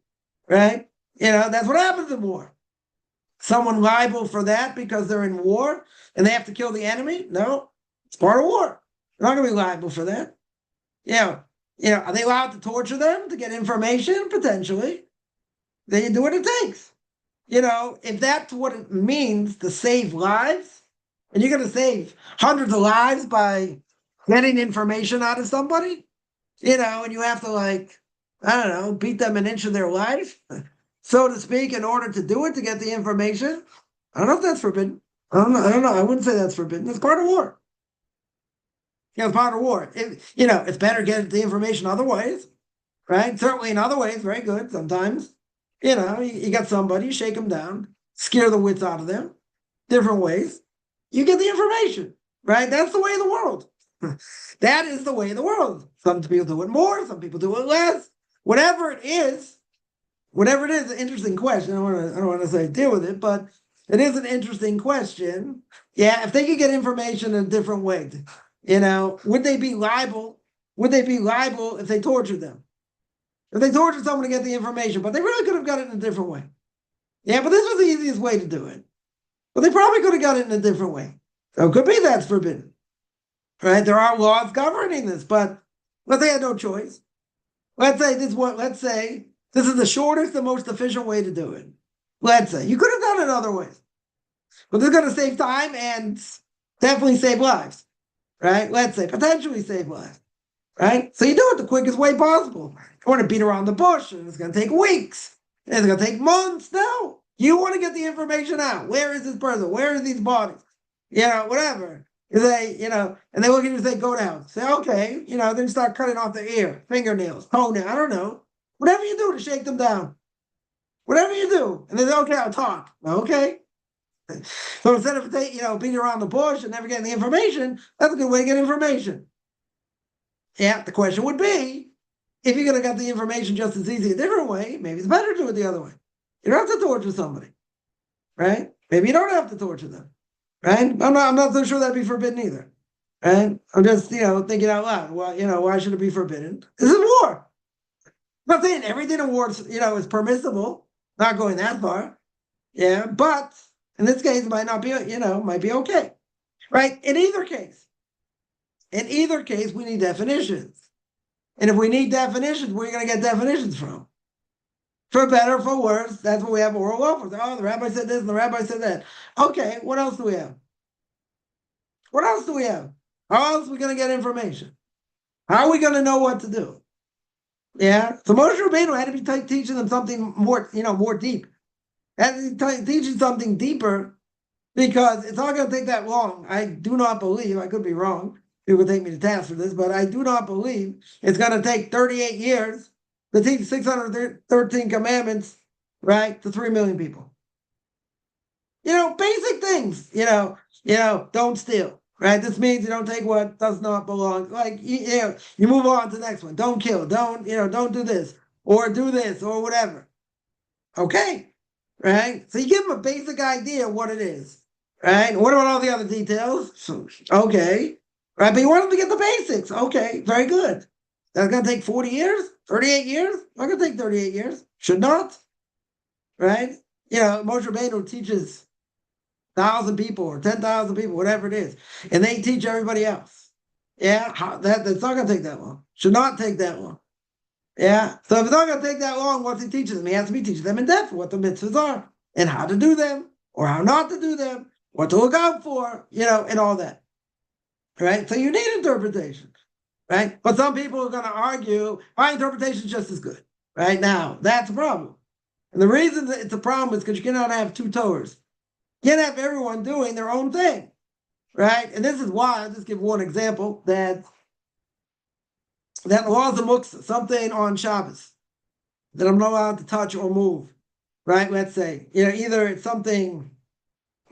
Right? That's what happens in war. Someone liable for that because they're in war and they have to kill the enemy? No, it's part of war. They're not going to be liable for that. Are they allowed to torture them to get information? Potentially. They do what it takes. If that's what it means to save lives, and you're going to save hundreds of lives by getting information out of somebody, and you have to beat them an inch of their life, so to speak, in order to do it, to get the information. I don't know if that's forbidden. I don't know. I wouldn't say that's forbidden. It's part of war. It's part of war. It's better to get the information other ways, right? Certainly in other ways, very good. Sometimes, you got somebody, you shake them down, scare the wits out of them, different ways. You get the information, right? That's the way of the world. That is the way of the world. Some people do it more, some people do it less. Whatever it is, an interesting question. I don't want to say deal with it, but it is an interesting question. Yeah, if they could get information in a different way, would they be liable? Would they be liable if they tortured them? If they tortured someone to get the information, but they really could have got it in a different way. Yeah, but this was the easiest way to do it. But they probably could have got it in a different way. So it could be that's forbidden. Right? There are laws governing this, but let's say I had no choice. Let's say this is the shortest and most efficient way to do it. Let's say you could have done it other ways. But this is going to save time and definitely save lives. Right? Let's say potentially save lives. Right? So you do it the quickest way possible. want to beat around the bush, and it's going to take weeks. And it's going to take months. No. You want to get the information out. Where is this person? Where are these bodies? Whatever. They, and they look at you and say, go down. Say, okay, then start cutting off their ear, fingernails, toenail, I don't know. Whatever you do to shake them down. Whatever you do. And they say, okay, I'll talk. Okay. So instead of beating around the bush and never getting the information, that's a good way to get information. Yeah, the question would be, if you're going to get the information just as easy a different way, maybe it's better to do it the other way. You don't have to torture somebody, right? Maybe you don't have to torture them, right? I'm not so sure that'd be forbidden either, right? I'm just, thinking out loud. Well, why should it be forbidden? This is war. I'm not saying everything in war, is permissible. Not going that far, yeah. But in this case, it might not be, might be okay, right? In either case, we need definitions. And if we need definitions, where are you going to get definitions from? For better or for worse, that's what we have oral law for. Oh, the rabbi said this and the rabbi said that. Okay, what else do we have? How else are we going to get information? How are we going to know what to do? Yeah. So Moshe Rabbeinu had to be teaching them something more, more deep. Had to be teaching something deeper, because it's not going to take that long. I do not believe, I could be wrong, people take me to task for this, but I do not believe it's going to take 38 years to teach 613 commandments, right, to 3 million people. Basic things, don't steal, right? This means you don't take what does not belong. Like, you move on to the next one. Don't kill, don't do this, or whatever. Okay, right? So you give them a basic idea of what it is, right? What about all the other details? Okay. Right, but you want them to get the basics. Okay, very good. That's going to take 40 years, 38 years? Not going to take 38 years. Should not. Right? Moshe Rabbeinu teaches 1,000 people or 10,000 people, whatever it is, and they teach everybody else. Yeah, that's not going to take that long. Should not take that long. Yeah, so if it's not going to take that long, once he teaches them, he has to be teaching them in depth what the mitzvahs are and how to do them or how not to do them, what to look out for, and all that. Right? So you need interpretation, right? But some people are going to argue, my interpretation is just as good, right? Now, that's a problem. And the reason that it's a problem is because you cannot have two Torahs. You can't have everyone doing their own thing, right? And this is why, I'll just give one example, that laws of muktzah, something on Shabbos, that I'm not allowed to touch or move, right? Let's say, either it's something,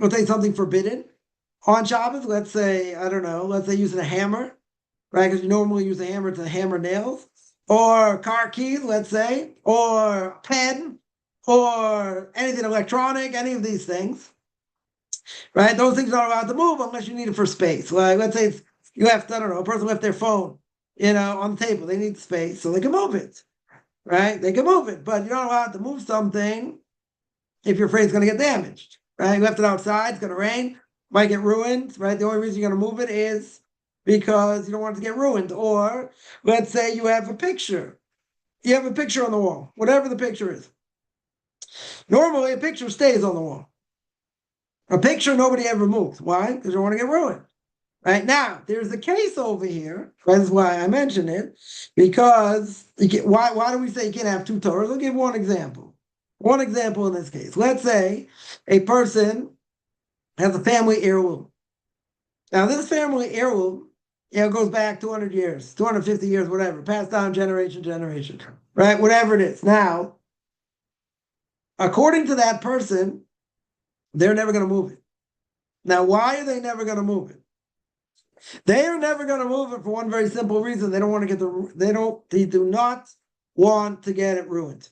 let's say something forbidden, on Shabbos, let's say, I don't know, let's say using a hammer, right? Because you normally use a hammer to hammer nails, or car keys, let's say, or pen, or anything electronic, any of these things, right? Those things are not allowed to move unless you need it for space. Like, let's say you have, I don't know, a person left their phone, on the table. They need space, so they can move it, right? They can move it, but you're not allowed to move something if you're afraid it's going to get damaged, right? You left it outside, it's going to rain, might get ruined, right? The only reason you're going to move it is because you don't want it to get ruined. Or let's say you have a picture. You have a picture on the wall, whatever the picture is. Normally, a picture stays on the wall. A picture nobody ever moves. Why? Because you don't want to get ruined. Right? Now, there's a case over here. That's why I mentioned it. Because, why do we say you can't have two Torahs? I'll give one example. One example in this case. Let's say a person has a family heirloom. Now, this family heirloom, goes back 200 years, 250 years, whatever, passed down generation to generation, right? Whatever it is. Now, according to that person, they're never going to move it. Now, why are they never going to move it? They are never going to move it for one very simple reason. They don't want to get they do not want to get it ruined.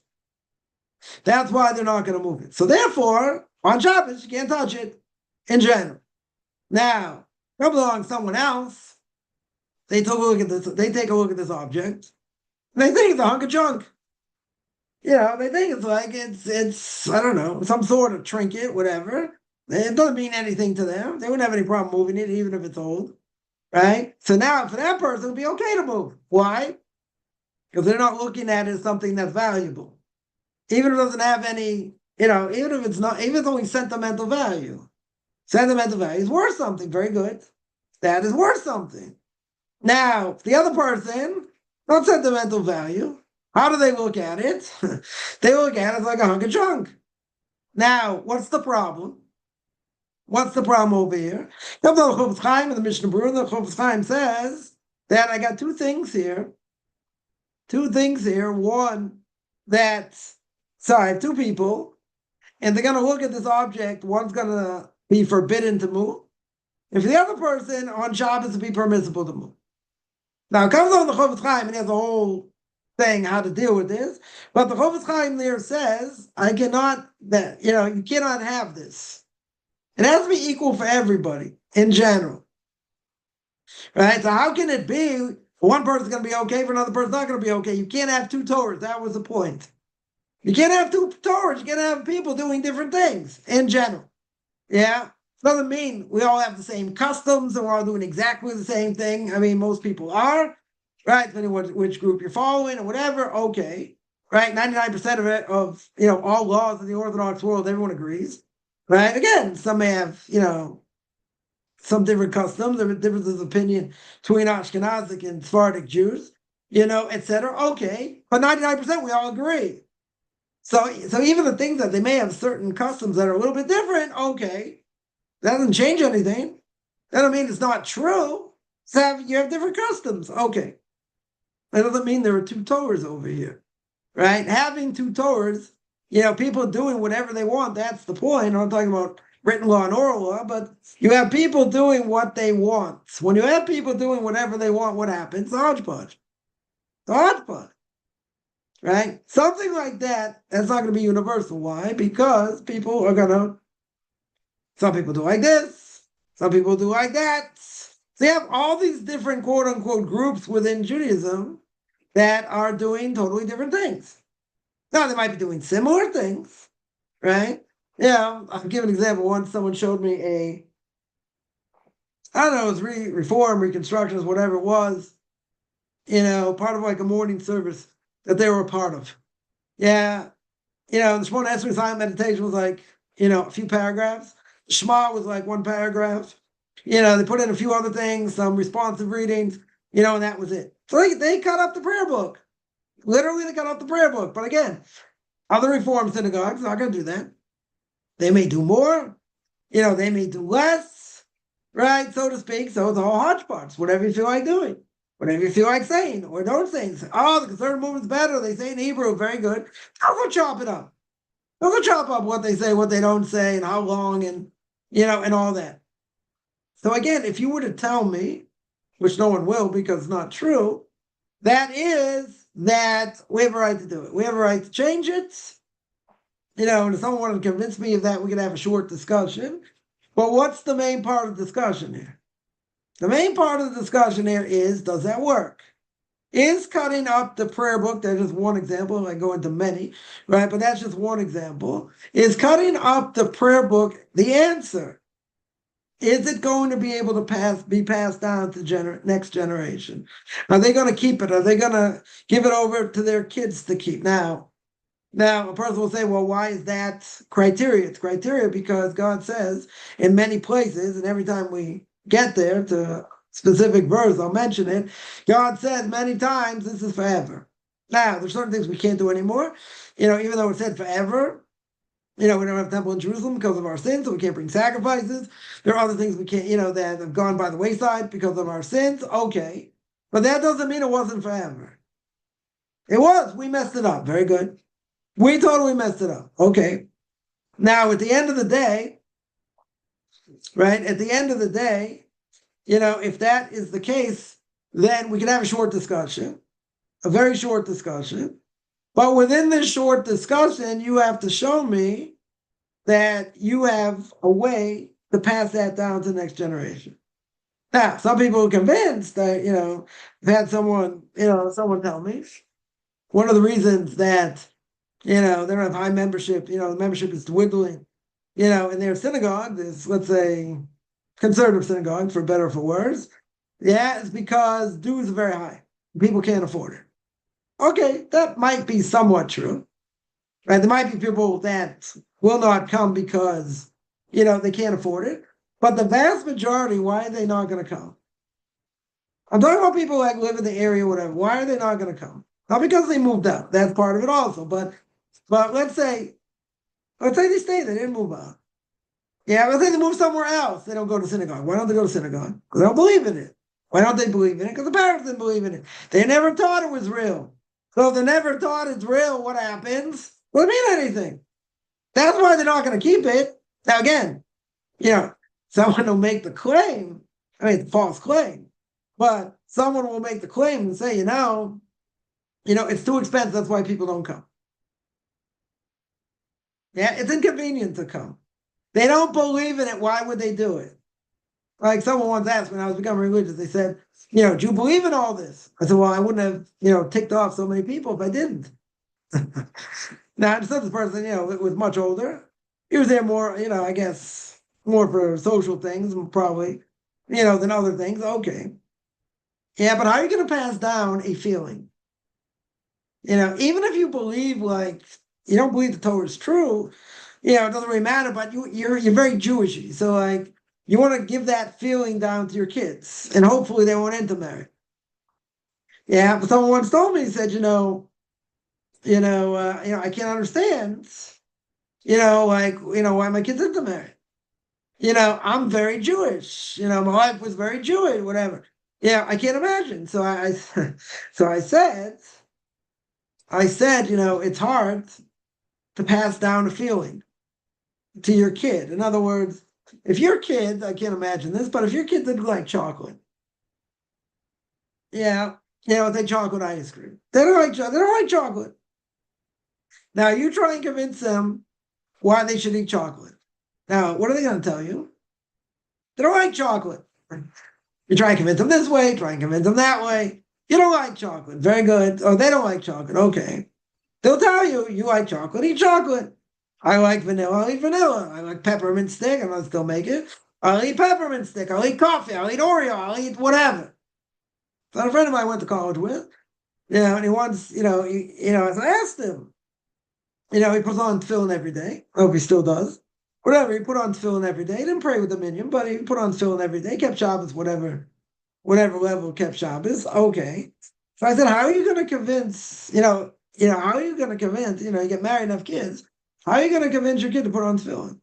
That's why they're not going to move it. So therefore, on Shabbos, you can't touch it in general. Now, come along someone else, they take a look at this object, and they think it's a hunk of junk. They think it's like it's I don't know, some sort of trinket, whatever. It doesn't mean anything to them. They wouldn't have any problem moving it, even if it's old, right? So now, for that person, it'd be okay to move. Why? Because they're not looking at it as something that's valuable, even if it doesn't have any, even if it's only sentimental value. Sentimental value is worth something. Very good. That is worth something. Now, the other person, not sentimental value, How do they look at it? They look at it like a hunk of junk. Now, what's the problem? What's the problem over here? Comes on the Chofetz Chaim and the Mishnah Berurah. The Chofetz Chaim says that I got two things here. Two things here. One, two people, and they're going to look at this object. One's going to be forbidden to move. If the other person on Shabbos will be permissible to move. Now, it comes on the Chofetz Chaim, and he has a whole thing how to deal with this. But the Chofetz Chaim there says, you cannot have this. It has to be equal for everybody in general. Right? So how can it be for one person's going to be okay, for another person's not going to be okay? You can't have two Torahs. That was the point. You can't have two Torahs. You can't have people doing different things in general. Yeah? Doesn't mean we all have the same customs and we're all doing exactly the same thing. I mean, most people are, right? Depending on which group you're following or whatever, okay. Right? 99% of it, all laws in the Orthodox world, everyone agrees. Right? Again, some may have, some different customs, there are differences of opinion between Ashkenazic and Sephardic Jews, etc. Okay. But 99% we all agree. So even the things that they may have certain customs that are a little bit different, okay. That doesn't change anything. That doesn't mean it's not true. You have different customs. Okay. That doesn't mean there are two Torahs over here. Right? Having two Torahs, people doing whatever they want, that's the point. I'm not talking about written law and oral law, but you have people doing what they want. When you have people doing whatever they want, what happens? Hodgepodge. Hodgepodge. Right? Something like that, that's not going to be universal. Why? Because people are some people do like this, some people do like that. So you have all these different quote-unquote groups within Judaism that are doing totally different things. Now, they might be doing similar things, right? I'll give an example. Once someone showed me it was reform, reconstruction, whatever it was, part of like a morning service that they were a part of. Yeah. The Shemona Esrei silent meditation was like, a few paragraphs. Shema was like one paragraph. They put in a few other things, some responsive readings, and that was it. So they cut up the prayer book. Literally, they cut up the prayer book. But again, other Reform synagogues are not going to do that. They may do more, they may do less, right, so to speak. So it's all hodgepodge, whatever you feel like doing, whatever you feel like saying or don't say. The conservative movement's better. They say in Hebrew, very good. I'll go chop it up. I'll go chop up what they say, what they don't say, and how long, and and all that. So again, if you were to tell me, which no one will because it's not true, that is that we have a right to do it. We have a right to change it. And if someone wanted to convince me of that, we could have a short discussion. But what's the main part of the discussion here? The main part of the discussion here is, does that work? Is cutting up the prayer book, that's just one example, I go into many, right? But that's just one example. Is cutting up the prayer book the answer? Is it going to be able to be passed down to next generation? Are they going to keep it? Are they going to give it over to their kids to keep? Now, a person will say, well, why is that criteria? It's criteria because God says in many places, and every time we get there to a specific verse, I'll mention it, God says many times, this is forever. Now, there's certain things we can't do anymore. Even though it said forever, we don't have a temple in Jerusalem because of our sins, so we can't bring sacrifices. There are other things we can't, that have gone by the wayside because of our sins. Okay. But that doesn't mean it wasn't forever. It was. We messed it up. Very good. We totally messed it up. Okay. Now, at the end of the day, right, if that is the case, then we can have a short discussion, a very short discussion. But within this short discussion, you have to show me that you have a way to pass that down to the next generation. Now, some people are convinced that, I've had someone tell me one of the reasons that they don't have high membership, the membership is dwindling, in their synagogue, this, let's say, conservative synagogue, for better or for worse. Yeah, it's because dues are very high. People can't afford it. Okay, that might be somewhat true. Right? There might be people that will not come because, they can't afford it. But the vast majority, why are they not going to come? I'm talking about people that live in the area, whatever. Why are they not going to come? Not because they moved out. That's part of it also. But let's say they stay, they didn't move out. Yeah, let's say they move somewhere else. They don't go to synagogue. Why don't they go to synagogue? Because they don't believe in it. Why don't they believe in it? Because the parents didn't believe in it. They never taught it was real. So if they never taught it's real, what happens? Well, it mean anything. That's why they're not going to keep it. Now again, someone will make the claim. I mean, it's a false claim, but someone will make the claim and say, it's too expensive. That's why people don't come. Yeah, it's inconvenient to come. They don't believe in it. Why would they do it? Like someone once asked when I was becoming religious, they said, do you believe in all this? I said, well, I wouldn't have, ticked off so many people if I didn't. Now, I understood this person, it was much older. He was there more, I guess, more for social things, probably, than other things. Okay. Yeah, but how are you going to pass down a feeling? Even if you believe, you don't believe the Torah is true, it doesn't really matter, but you're very Jewishy. So, you want to give that feeling down to your kids, and hopefully they won't intermarry. Yeah, but someone once told me, he said, I can't understand, why my kids intermarry. I'm very Jewish. My wife was very Jewish, whatever. Yeah, I can't imagine. So I said, it's hard to pass down a feeling to your kid. In other words, if your kid, I can't imagine this, but if your kid didn't like chocolate, yeah, they chocolate ice cream. They don't like chocolate. Now you try and convince them why they should eat chocolate. Now, what are they going to tell you? They don't like chocolate. You try and convince them this way, try and convince them that way. You don't like chocolate. Very good. Oh, they don't like chocolate. Okay. They'll tell you like chocolate, eat chocolate. I like vanilla, I'll eat vanilla. I like peppermint stick, and I'll still make it. I'll eat peppermint stick, I'll eat coffee, I'll eat Oreo, I'll eat whatever. So a friend of mine went to college with, and he wants, so I asked him, he puts on tefillin every day. I hope he still does. Whatever, he put on tefillin every day. He didn't pray with the minion, but he put on tefillin every day. He kept Shabbos, whatever level kept Shabbos. Okay. So I said, how are you going to convince, how are you going to convince, you get married and have kids. How are you going to convince your kid to put on tefillin?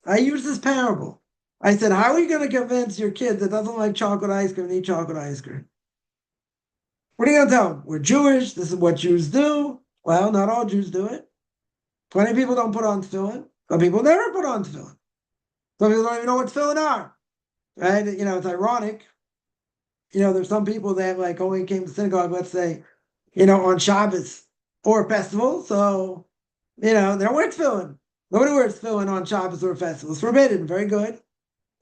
I use this parable. I said, how are you going to convince your kid that doesn't like chocolate ice cream to eat chocolate ice cream? What are you going to tell them? We're Jewish. This is what Jews do. Well, not all Jews do it. Plenty of people don't put on tefillin. Some people never put on tefillin. Some people don't even know what tefillin are. Right? It's ironic. There's some people that only came to synagogue, let's say, on Shabbos or a festival. So, they don't wear tefillin. Nobody wears tefillin on Shabbos or a festival. It's forbidden. Very good.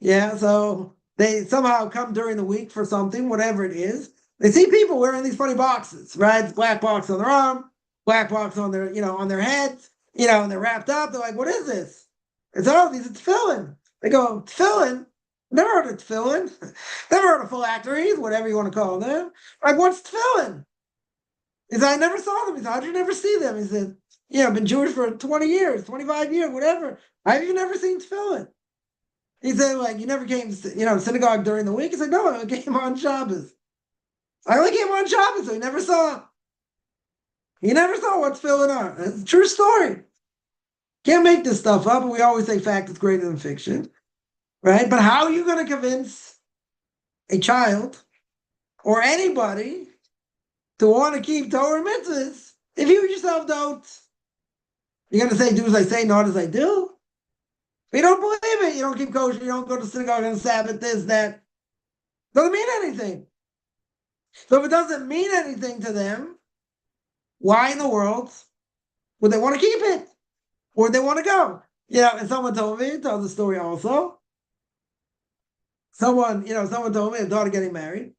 Yeah, so they somehow come during the week for something, whatever it is. They see people wearing these funny boxes, right? It's black box on their arm, black box on their, on their heads, and they're wrapped up. They're like, what is this? It's these are tefillin. They go, tefillin? Never heard of tefillin. Never heard of phylacteries, whatever you want to call them. Like, what's tefillin? He said, I never saw them. He said, how'd you never see them? He said, I've been Jewish for 20 years, 25 years, whatever. I've even never seen tefillin. He said, you never came to, synagogue during the week? He said, no, I came on Shabbos. I only came on Shabbos, so he never saw. He never saw what tefillin are. It's a true story. Can't make this stuff up, and we always say fact is greater than fiction. Right? But how are you going to convince a child or anybody to want to keep Torah mitzvahs if you yourself don't? You're going to say, do as I say, not as I do? If you don't believe it, you don't keep kosher, you don't go to synagogue on Sabbath, this, that. Doesn't mean anything. So if it doesn't mean anything to them, why in the world would they want to keep it? Or would they want to go? And someone told the story also. Someone told me a daughter getting married.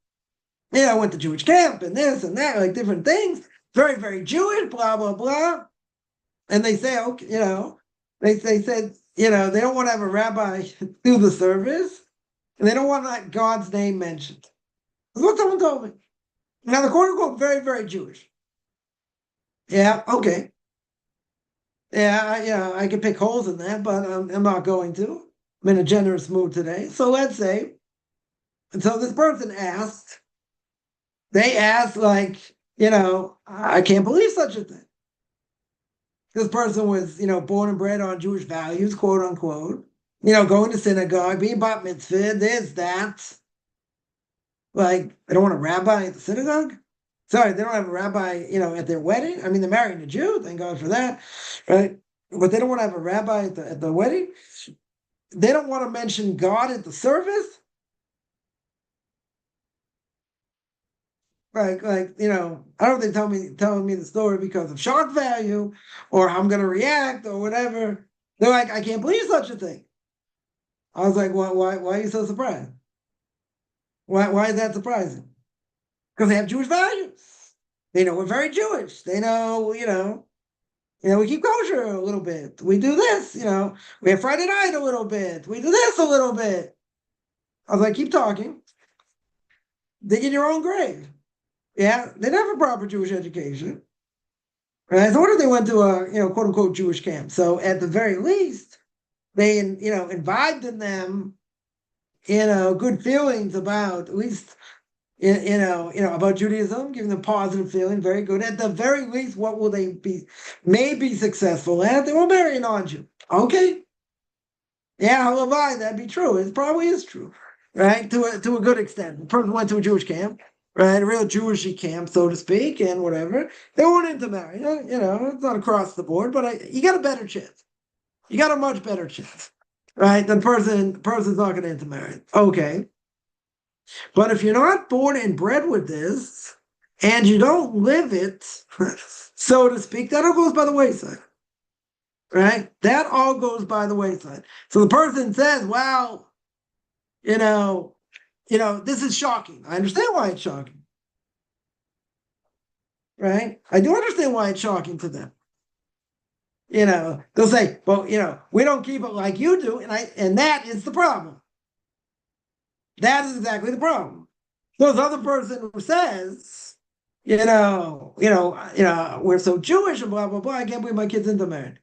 I went to Jewish camp and this and that, like different things. Very, very Jewish, blah, blah, blah. And they say, okay, they said, they don't want to have a rabbi do the service. And they don't want God's name mentioned. That's what someone told me. Now, the quote unquote, very, very Jewish. Yeah, okay. Yeah, I can pick holes in that, but I'm not going to. I'm in a generous mood today. So let's say, and so this person asked, I can't believe such a thing. This person was, born and bred on Jewish values, quote unquote, going to synagogue, being bat mitzvah, this, that. Like, they don't want a rabbi at the synagogue? Sorry, they don't have a rabbi, at their wedding. I mean, they're marrying a Jew, thank God for that, right? But they don't want to have a rabbi at the wedding. They don't want to mention God at the service. Like, I don't know if they're telling me the story because of shock value or how I'm going to react or whatever. They're like, I can't believe such a thing. I was like, why are you so surprised? Why is that surprising? Because they have Jewish values. They know we're very Jewish. They know, we keep kosher a little bit. We do this, we have Friday night a little bit. We do this a little bit. I was like, keep talking. Dig in your own grave. Yeah, they didn't have a proper Jewish education. Right? So what if they went to a, quote unquote Jewish camp? So at the very least, they, imbibed in them, good feelings about at least, about Judaism, giving them positive feeling, very good. At the very least, what will they be? Maybe successful at? They will marry a non-Jew. Okay. Yeah, halavai, that'd be true. It probably is true, right? To a good extent. The person went to a Jewish camp, right? A real Jewishy camp, so to speak, and whatever. They weren't into marriage. It's not across the board, but you got a better chance. You got a much better chance, right? The person's not going to intermarry. Okay. But if you're not born and bred with this, and you don't live it, so to speak, that all goes by the wayside. Right? That all goes by the wayside. So the person says, well, this is shocking. I understand why it's shocking. Right? I do understand why it's shocking to them. They'll say, well, we don't keep it like you do, and that is the problem. That is exactly the problem. So this other person who says, we're so Jewish and blah blah blah, I can't believe my kid's intermarried.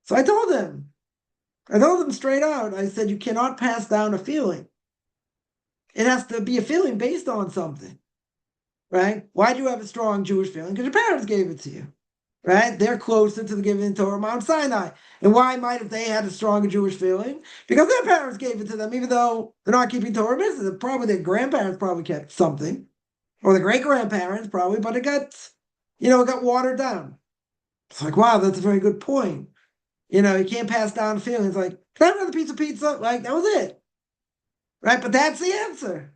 So I told them straight out. I said, you cannot pass down a feeling. It has to be a feeling based on something, right? Why do you have a strong Jewish feeling? Because your parents gave it to you, right? They're closer to the giving Torah Mount Sinai. And why might if they had a stronger Jewish feeling? Because their parents gave it to them, even though they're not keeping Torah mitzvahs. Probably their grandparents probably kept something, or the great grandparents probably, but it got watered down. It's like, wow, that's a very good point. You can't pass down feelings like, can I have another piece of pizza? Like, that was it. Right? But that's the answer.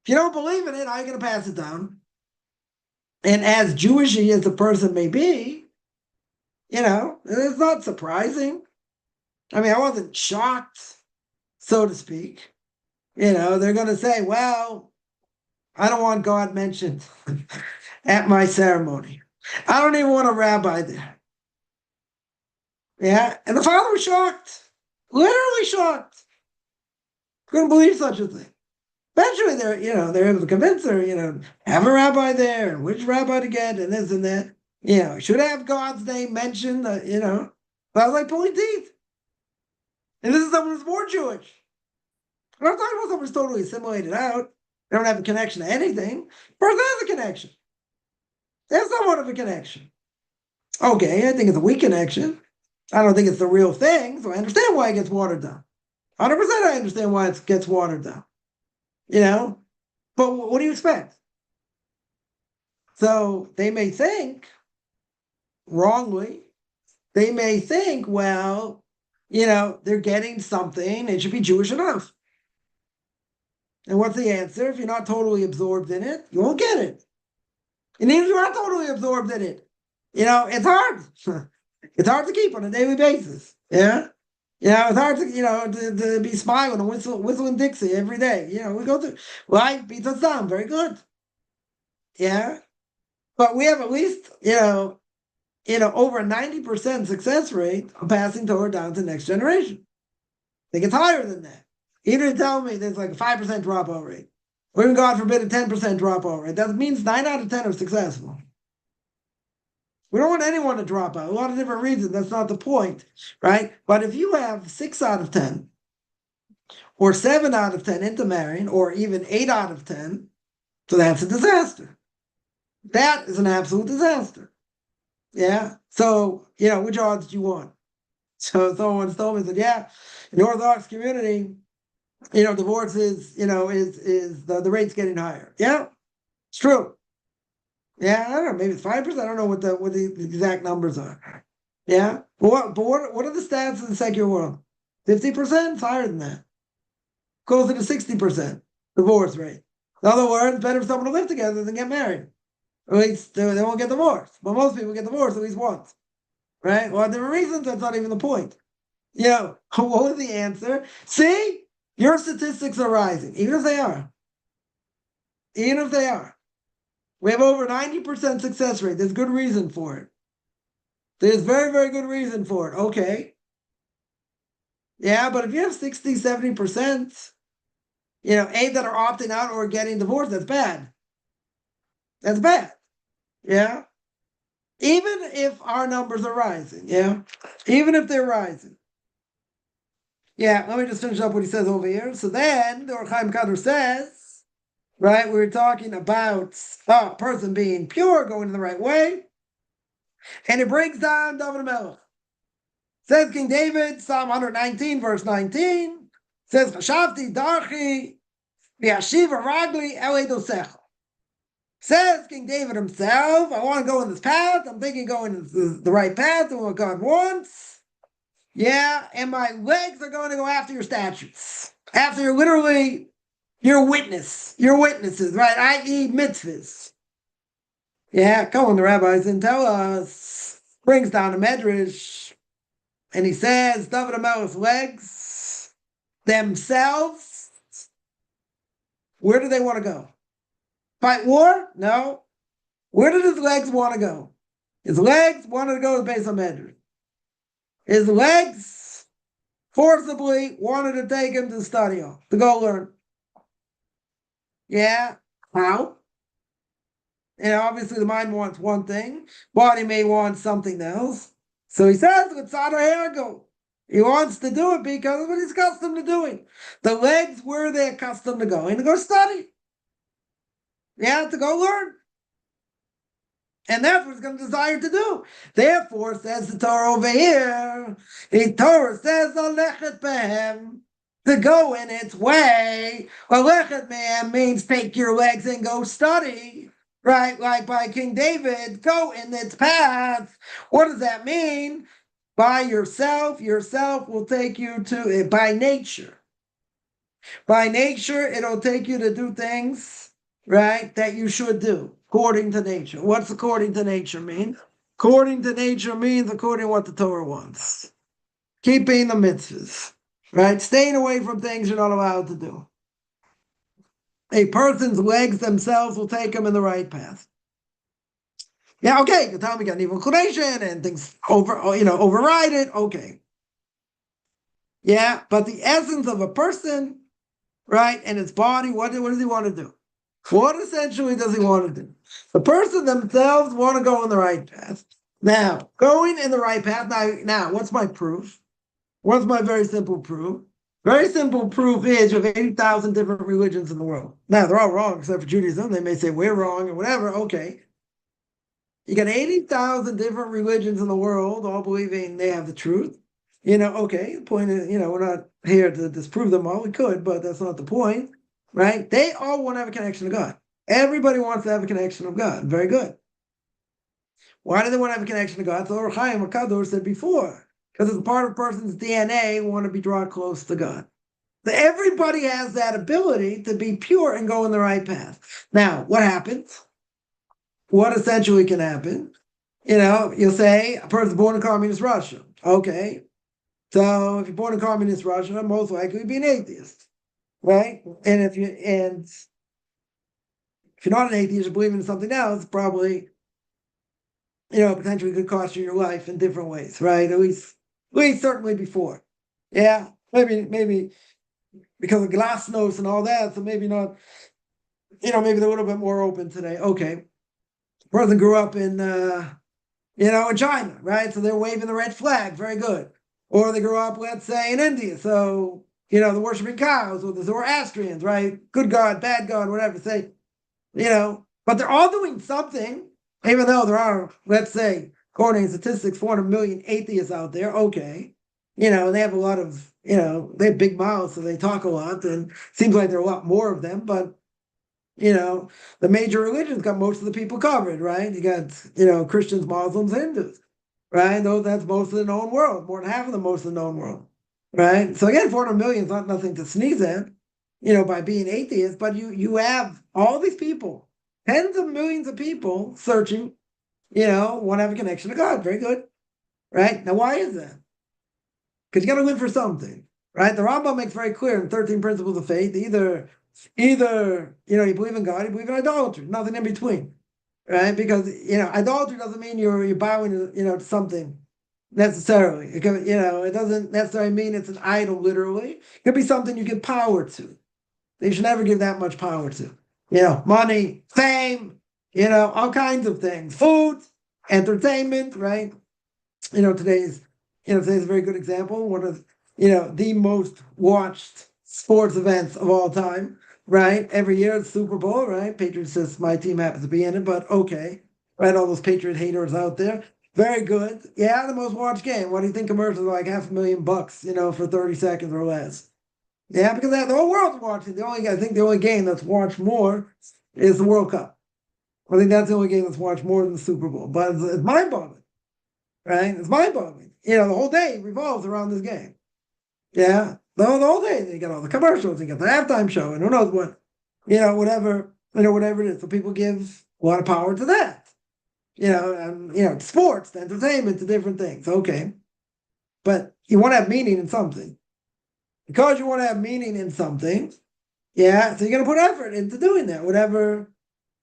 If you don't believe in it, how are you going to pass it down? And as Jewishy as the person may be, it's not surprising. I mean, I wasn't shocked, so to speak. They're going to say, well, I don't want God mentioned at my ceremony. I don't even want a rabbi there. Yeah. And the father was shocked, literally shocked. Couldn't believe such a thing. Eventually, they're able to convince her, have a rabbi there, and which rabbi to get, and this and that. Should have God's name mentioned, But I was like pulling teeth. And this is someone who's more Jewish. I'm not talking about someone who's totally assimilated out. They don't have a connection to anything. Person has a connection. They have somewhat of a connection. Okay, I think it's a weak connection. I don't think it's the real thing, so I understand why it gets watered down. 100% I understand why it gets watered down. But what do you expect? So they may think, wrongly, they may think, well, they're getting something, it should be Jewish enough. And what's the answer? If you're not totally absorbed in it, you won't get it. And even if you are totally absorbed in it, it's hard. It's hard to keep on a daily basis. Yeah. It's hard to be smiling and whistling Dixie every day. We go through life beats us down. Very good. Yeah. But we have at least, over a 90% success rate of passing Torah down to the next generation. I think it's higher than that. Even if you tell me there's like a 5% dropout rate, or even God forbid a 10% dropout rate, that means 9 out of 10 are successful. We don't want anyone to drop out. A lot of different reasons. That's not the point, right? But if you have 6 out of 10, or 7 out of 10 intermarrying, or even 8 out of 10, so that's a disaster. that is an absolute disaster. Yeah. So, which odds do you want? So someone told me that, yeah, in the Orthodox community, divorce is the rate's getting higher. Yeah, it's true. Yeah, I don't know, maybe it's 5%. I don't know what the exact numbers are. Yeah. But what are the stats in the secular world? 50%? It's higher than that. Closer to 60% divorce rate. In other words, better for someone to live together than get married. Or at least they won't get divorced. But most people get divorced at least once. Right? Well, there are reasons that's not even the point. What was the answer? See, your statistics are rising, even if they are. Even if they are. We have over 90% success rate. There's good reason for it. There's very, very good reason for it. Okay. Yeah, but if you have 60, 70%, that are opting out or getting divorced, that's bad. That's bad. Yeah. Even if our numbers are rising. Yeah. Even if they're rising. Yeah, let me just finish up what he says over here. So then, the Or Chaim Kadosh says, right, we're talking about a person being pure, going in the right way. And it breaks down David Melech. Says King David, Psalm 119, verse 19, says, Chashavti darchi v'yashiva ragli elei dosecha. Says King David himself, I want to go in this path. I'm thinking going in the right path and what God wants. Yeah, and my legs are going to go after your statutes. After your witnesses, right? I.e. mitzvahs. Yeah, come on, the rabbis didn't tell us. Brings down a medrash, and he says, David HaMelech's legs themselves, where do they want to go? Fight war? No. Where did his legs want to go? His legs wanted to go to the base of medrash. His legs forcibly wanted to take him to study, to go learn. Yeah, how? And obviously the mind wants one thing, body may want something else. So he says, with Tzadar Ergo, he wants to do it because of what he's accustomed to doing. The legs were they accustomed to going to go study. Yeah, to go learn. And that's what he's going to desire to do. Therefore, says the Torah over here, the Torah says, Alechet behem, to go in its way. Alechet behem means take your legs and go study. Right, like by King David, go in its path. What does that mean? By yourself will take you to it by nature. By nature, it'll take you to do things, right, that you should do according to nature. What's according to nature mean? According to nature means according to what the Torah wants. Keeping the mitzvahs, right? Staying away from things you're not allowed to do. A person's legs themselves will take him in the right path. Yeah, okay, the time we got an evil inclination and things override it. Okay. Yeah, but the essence of a person, right, and its body, what does he want to do? What essentially does he want to do? The person themselves want to go in the right path. Now, going in the right path, now, what's my proof? What's my very simple proof? Very simple proof is you have 80,000 different religions in the world. Now, they're all wrong except for Judaism. They may say we're wrong or whatever. Okay. You got 80,000 different religions in the world, all believing they have the truth. Okay, the point is, we're not here to disprove them all. We could, but that's not the point, right? They all want to have a connection to God. Everybody wants to have a connection to God. Very good. Why do they want to have a connection to God? So Or Chaim Kadosh said before, because it's part of a person's DNA, want to be drawn close to God. So everybody has that ability to be pure and go in the right path. Now, what happens? What essentially can happen? You'll say a person's born in communist Russia. Okay. So if you're born in communist Russia, most likely you'd be an atheist. Right? And if you're not an atheist, you're believing in something else, probably, potentially could cost you your life in different ways, right? At least certainly before. Yeah. Maybe because of glasnost and all that, so maybe not, maybe they're a little bit more open today. Okay. Person grew up in in China, right? So they're waving the red flag, very good. Or they grew up, let's say, in India, so they're worshiping cows, or the Zoroastrians, right? Good God, bad God, whatever. Say, But they're all doing something, even though there are, let's say, according to statistics, 400 million atheists out there. Okay. They have a lot of, they have big mouths, so they talk a lot, and it seems like there are a lot more of them, but the major religions got most of the people covered, right? You got, Christians, Muslims, Hindus, right? That's most of the known world, more than half of the most of the known world, right? So again, 400 million is not nothing to sneeze at, by being atheist, but you have all these people, tens of millions of people searching, want to have a connection to God. Very good, right? Now, why is that? Because you got to live for something, right? The Rambam makes very clear in 13 Principles of Faith, either you believe in God, you believe in idolatry, nothing in between, right? Because idolatry doesn't mean you're bowing to something necessarily. It doesn't necessarily mean it's an idol literally. It could be something you give power to. You should never give that much power to. Money, fame, all kinds of things, food, entertainment, right? Today's a very good example. One of the most watched sports events of all time, right? Every year it's Super Bowl, right? Patriots says my team happens to be in it, but okay, right? All those Patriot haters out there. Very good. Yeah, the most watched game. What do you think commercials are like $500,000, for 30 seconds or less? Yeah, because the whole world's watching. I think the only game that's watched more is the World Cup. I think that's the only game that's watched more than the Super Bowl. But it's mind-boggling, right? It's mind-boggling. The whole day revolves around this game. Yeah, the whole day. You got all the commercials, you got the halftime show, and who knows what, whatever it is. So people give a lot of power to that. Sports, to entertainment, to different things. Okay, but you want to have meaning in something. Because you want to have meaning in something, yeah, so you're going to put effort into doing that, whatever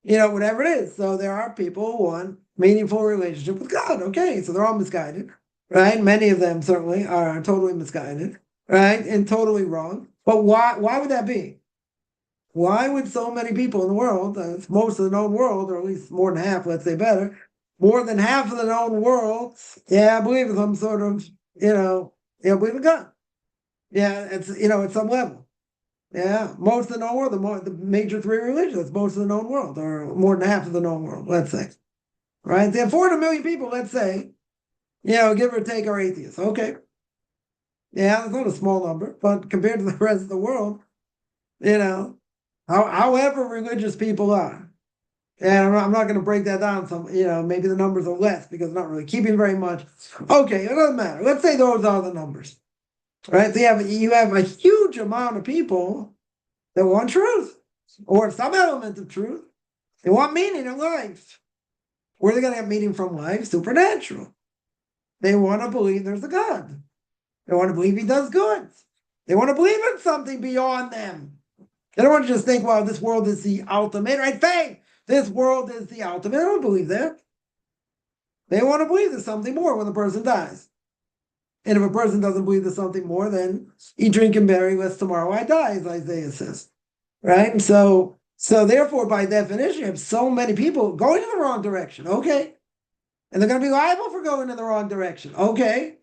it is. So there are people who want meaningful relationship with God. Okay, so they're all misguided, right? Many of them certainly are totally misguided, right? And totally wrong. But why would that be? Why would so many people in the world, most of the known world, or at least more than half, let's say better, more than half of the known world, yeah, believe in some sort of, believe in God. Yeah, it's at some level. Yeah, most of the known world, the major three religions, most of the known world, or more than half of the known world, let's say. Right? They have 400 million people, let's say, give or take, are atheists. Okay. Yeah, that's not a small number, but compared to the rest of the world, however religious people are. And I'm not going to break that down. Some, maybe the numbers are less because it's not really keeping very much. Okay, it doesn't matter. Let's say those are the numbers. Right? So you have a huge amount of people that want truth or some element of truth. They want meaning in life. Where are they going to have meaning from life? Supernatural. They want to believe there's a God. They want to believe he does good. They want to believe in something beyond them. They don't want to just think, well, this world is the ultimate, right? Faith. This world is the ultimate. They don't believe that. They want to believe there's something more when the person dies. And if a person doesn't believe there's something more, then eat, drink, and marry, lest tomorrow I die, as Isaiah says. Right? And so therefore, by definition, you have so many people going in the wrong direction. Okay. And they're going to be liable for going in the wrong direction. Okay.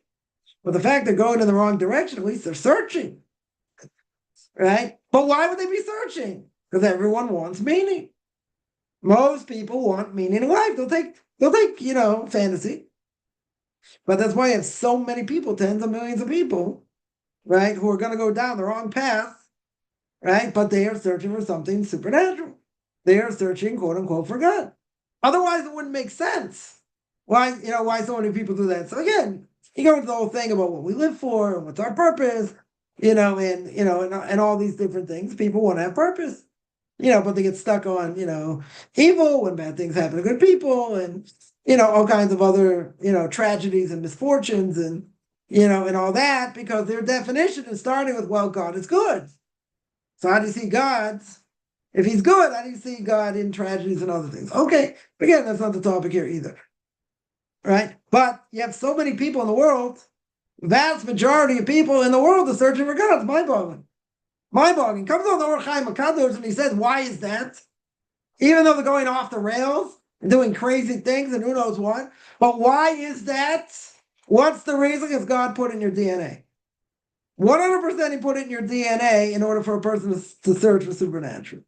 But the fact they're going in the wrong direction, at least they're searching. Right? But why would they be searching? Because everyone wants meaning. Most people want meaning in life. They'll take, fantasy. But that's why you have so many people, tens of millions of people, right, who are going to go down the wrong path, right? But they are searching for something supernatural. They are searching, quote unquote, for God. Otherwise, it wouldn't make sense. Why so many people do that? So again, you go into the whole thing about what we live for and what's our purpose, and all these different things. People want to have purpose, but they get stuck on, evil when bad things happen to good people, and all kinds of other, tragedies and misfortunes and, and all that, because their definition is starting with, well, God is good. So how do you see God? If he's good, how do you see God in tragedies and other things? Okay, but again, that's not the topic here either. Right? But you have so many people in the world, vast majority of people in the world are searching for God. It's mind-boggling. Mind-boggling. Comes on the Or Chaim HaKadosh and he says, why is that? Even though they're going off the rails and doing crazy things and who knows what. But why is that? What's the reason? Because God put in your DNA. 100% he put it in your DNA in order for a person to search for supernatural.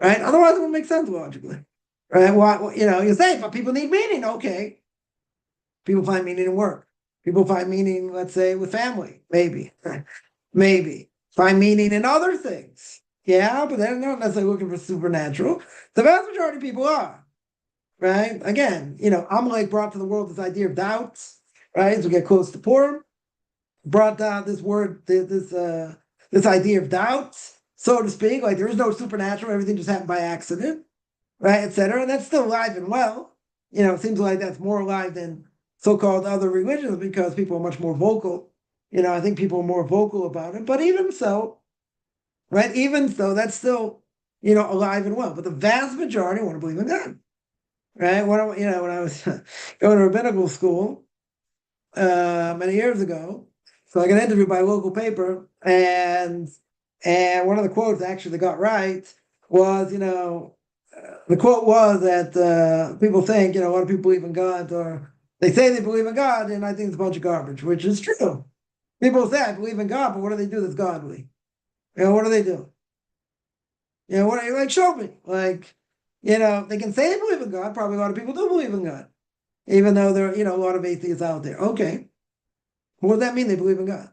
Right? Otherwise it wouldn't make sense logically. right? Well, you say, but people need meaning. Okay. People find meaning in work. People find meaning, let's say, with family, maybe, maybe find meaning in other things. Yeah, but they're not necessarily looking for supernatural. The vast majority of people are, right? Again, Amalek brought to the world this idea of doubts, right? As we get close to Purim, brought down this word, this idea of doubts, so to speak, like there is no supernatural, everything just happened by accident, right, etc. And that's still alive and well. It seems like that's more alive than so-called other religions because people are much more vocal. I think people are more vocal about it. But even so, right, even so, that's still, alive and well. But the vast majority want to believe in God, right? When I was going to rabbinical school many years ago, so I got interviewed by a local paper, and one of the quotes actually that got right was, the quote was that people think, a lot of people believe in God, or they say they believe in God, and I think it's a bunch of garbage, which is true. People say I believe in God, but what do they do that's godly? What do they do? What like show me? Like, they can say they believe in God. Probably a lot of people do believe in God, even though there are, a lot of atheists out there. Okay, what does that mean? They believe in God?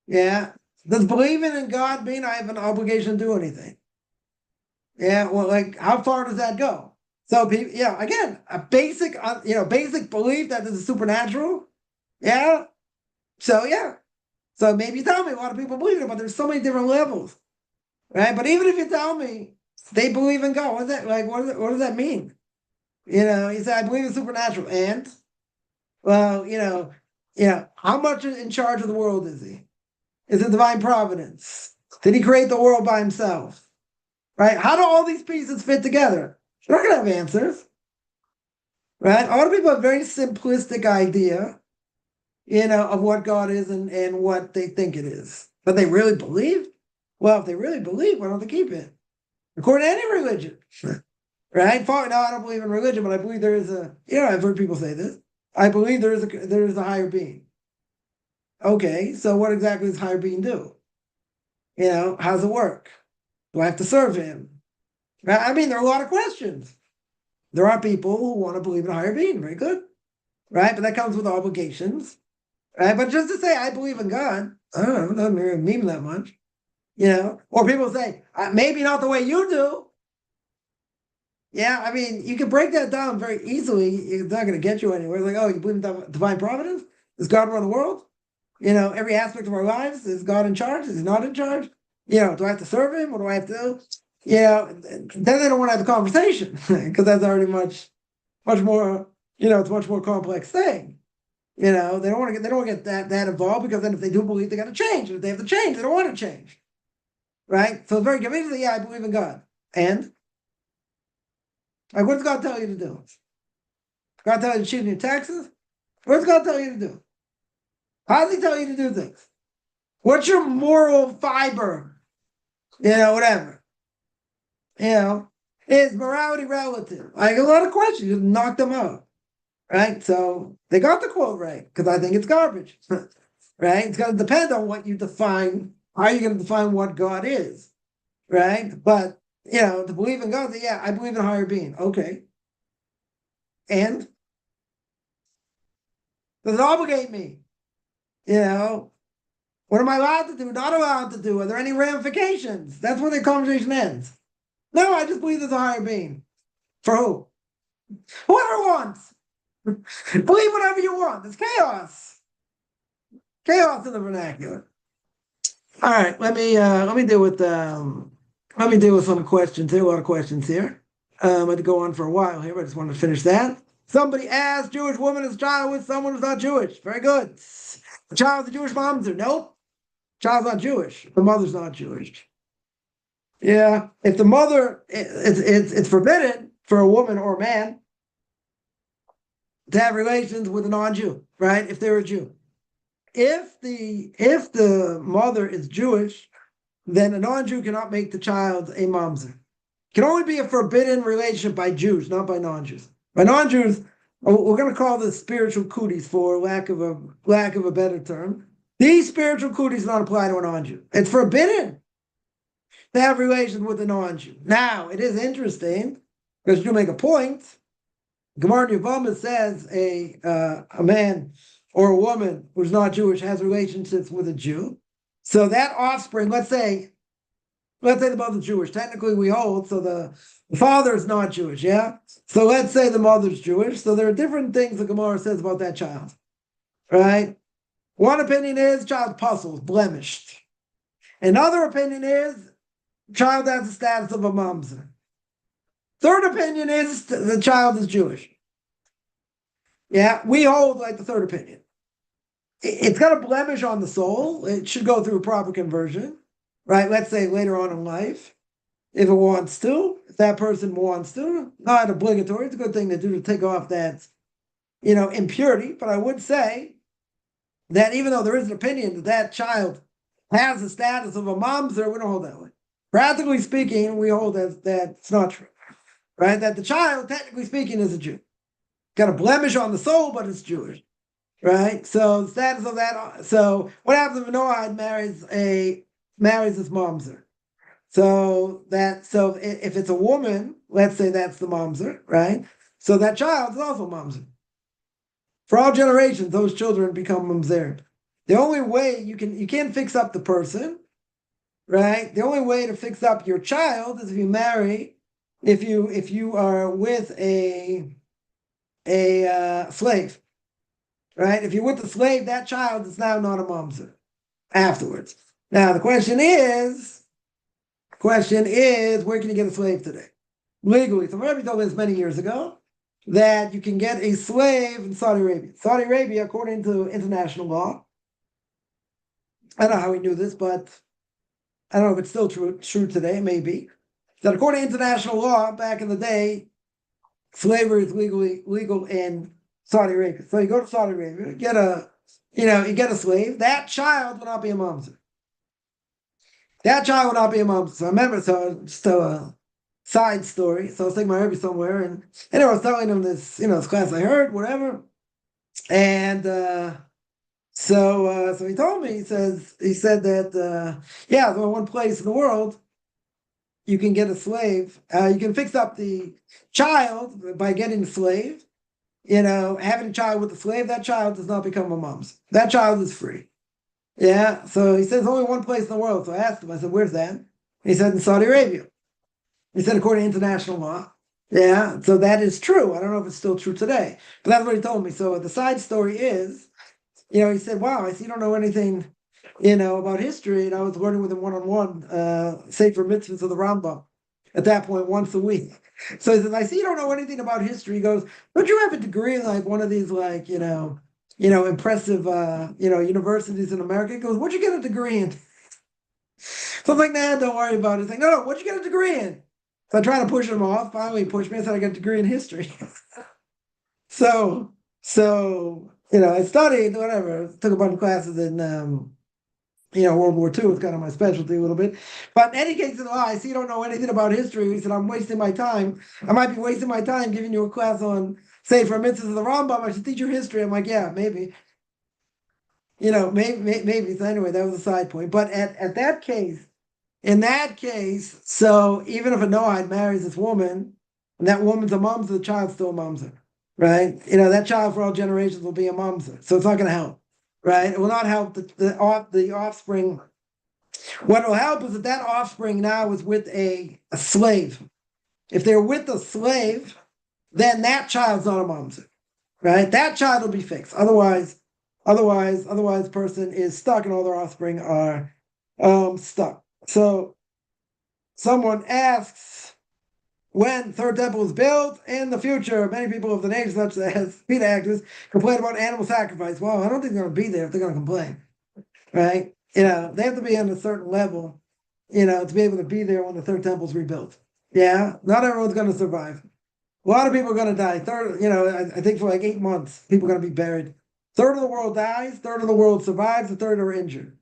Yeah. Does believing in God mean I have an obligation to do anything? Yeah. Well, like, how far does that go? So, again, a basic, basic belief that this is supernatural. Yeah. So, yeah. So maybe you tell me a lot of people believe in it, but there's so many different levels, right? But even if you tell me they believe in God, what's that like? What does that mean? You say I believe in supernatural, and well, how much in charge of the world is he? Is it divine providence? Did he create the world by himself? Right? How do all these pieces fit together? You're not gonna have answers, right? A lot of people have a very simplistic idea, of what God is and what they think it is. But they really believe? Well, if they really believe, why don't they keep it? According to any religion. Right? No, I don't believe in religion, but I believe there is I've heard people say this. I believe there is a higher being. Okay, so what exactly does higher being do? How does it work? Do I have to serve him? Right? I mean, there are a lot of questions. There are people who want to believe in a higher being. Very good. Right? But that comes with obligations. Right? But just to say I believe in God, I don't know, it doesn't really mean that much. Or people say, maybe not the way you do. Yeah, I mean, you can break that down very easily. It's not going to get you anywhere. It's like, oh, you believe in divine providence? Does God run the world? Every aspect of our lives, is God in charge? Is he not in charge? Do I have to serve him? What do I have to do? Then they don't want to have a conversation because that's already much more, it's a much more complex thing. They don't want to get that involved because then if they do believe, they got to change. And if they have to change, they don't want to change. Right? So it's very convincing. Yeah, I believe in God. And like, what does God tell you to do? God tell you to cheat in your taxes? What does God tell you to do? How does he tell you to do things? What's your moral fiber? Whatever. Is morality relative? Like a lot of questions, just knock them out. Right? So they got the quote right, because I think it's garbage. Right? It's going to depend on what you define. How are you going to define what God is? Right? But, to believe in God, yeah, I believe in a higher being. Okay. And does it obligate me? What am I allowed to do? Not allowed to do? Are there any ramifications? That's where the conversation ends. No, I just believe there's a higher being. For who? Whoever wants. Believe whatever you want. It's chaos. Chaos in the vernacular. All right, let me deal with some questions here. A lot of questions here. I had to go on for a while here, but I just wanted to finish that. Somebody asked, Jewish woman is a child with someone who's not Jewish. Very good. A child with a Jewish mom? Nope. Child's not Jewish. The mother's not Jewish. Yeah. If the mother, it's forbidden for a woman or a man to have relations with a non-Jew, right? If they're a Jew. If the mother is Jewish, then a non-Jew cannot make the child a mamzer. It can only be a forbidden relationship by Jews, not by non-Jews. By non-Jews, we're going to call this spiritual cooties for lack of a better term. These spiritual cooties don't apply to a non-Jew. It's forbidden to have relations with a non-Jew. Now, it is interesting because you do make a point. Gemara Yevamah says a man or a woman who's not Jewish has relationships with a Jew. So that offspring, let's say the mother's Jewish. Technically, we hold, so the father is not Jewish, yeah? So let's say the mother's Jewish. So there are different things the Gemara says about that child, right? One opinion is child puzzles, blemished. Another opinion is child has the status of a mamzer. Third opinion is the child is Jewish. Yeah, we hold like the third opinion. It's got a blemish on the soul. It should go through a proper conversion, right? Let's say later on in life, if it wants to, if that person wants to, not obligatory. It's a good thing to do to take off that, impurity. But I would say that even though there is an opinion that that child has the status of a mamzer, we don't hold that way. Practically speaking, we hold that it's not true, right? That the child, technically speaking, is a Jew. Got a blemish on the soul, but it's Jewish. Right, so the status of that. So what happens if a Noahide marries this mamzer? So if it's a woman, let's say that's the mamzer, right? So that child is also mamzer. For all generations, those children become mamzer. The only way you can't fix up the person, right? The only way to fix up your child is if you marry, if you are with a slave. Right? If you're with the slave, that child is now not a mamzer afterwards. Now, the question is, where can you get a slave today? Legally. So Rabbi told me this many years ago, that you can get a slave in Saudi Arabia. Saudi Arabia, according to international law, I don't know how he knew this, but I don't know if it's still true today, maybe, that according to international law, back in the day, slavery is legal in Saudi Arabia. So you go to Saudi Arabia, you get a slave. That child will not be a mamzer. That child will not be a mamzer. So I remember, just a side story. So I was taking my Rebbe somewhere, and I was telling him this, this class I heard, whatever. And so he told me, he said that there's only one place in the world you can get a slave. You can fix up the child by getting a slave. Having a child with a slave, that child does not become a mamzer. That child is free. Yeah. So he says only one place in the world. So I asked him, I said, where's that? He said in Saudi Arabia. He said according to international law. Yeah. So that is true. I don't know if it's still true today, but that's what he told me. So the side story is, he said, wow, I see you don't know anything, about history. And I was learning with him one-on-one, Sefer Mitzvahs of the Rambam at that point, once a week. So he says, I see you don't know anything about history. He goes, don't you have a degree in like one of these impressive universities in America? He goes, what'd you get a degree in? So I'm like, nah, don't worry about it. He's like, no, what'd you get a degree in? So I try to push him off. Finally he pushed me. I said I got a degree in history. So I studied, whatever, took a bunch of classes in World War II was kind of my specialty a little bit. But in any case, I see you don't know anything about history. He said, I'm wasting my time. I might be wasting my time giving you a class on, say, for mitzvahs of the Rambam. I should teach you history. I'm like, yeah, maybe. Maybe. So anyway, that was a side point. But in that case, so even if a Noahide marries this woman, and that woman's a mamzer, the child's still a mamzer, right? That child for all generations will be a mamzer. So it's not going to help. Right, it will not help the offspring. What will help is that offspring now is with a slave. If they're with a slave, then that child's not a mamzer, right? That child will be fixed. Otherwise, person is stuck, and all their offspring are stuck. So, someone asks, when third temple is built in the future, many people of the nation, such as PETA activists, complain about animal sacrifice. Well, I don't think they're going to be there if they're going to complain, right? They have to be on a certain level, to be able to be there when the third temple is rebuilt. Yeah, not everyone's going to survive. A lot of people are going to die. I think for like 8 months, people are going to be buried. Third of the world dies, third of the world survives, a third are injured,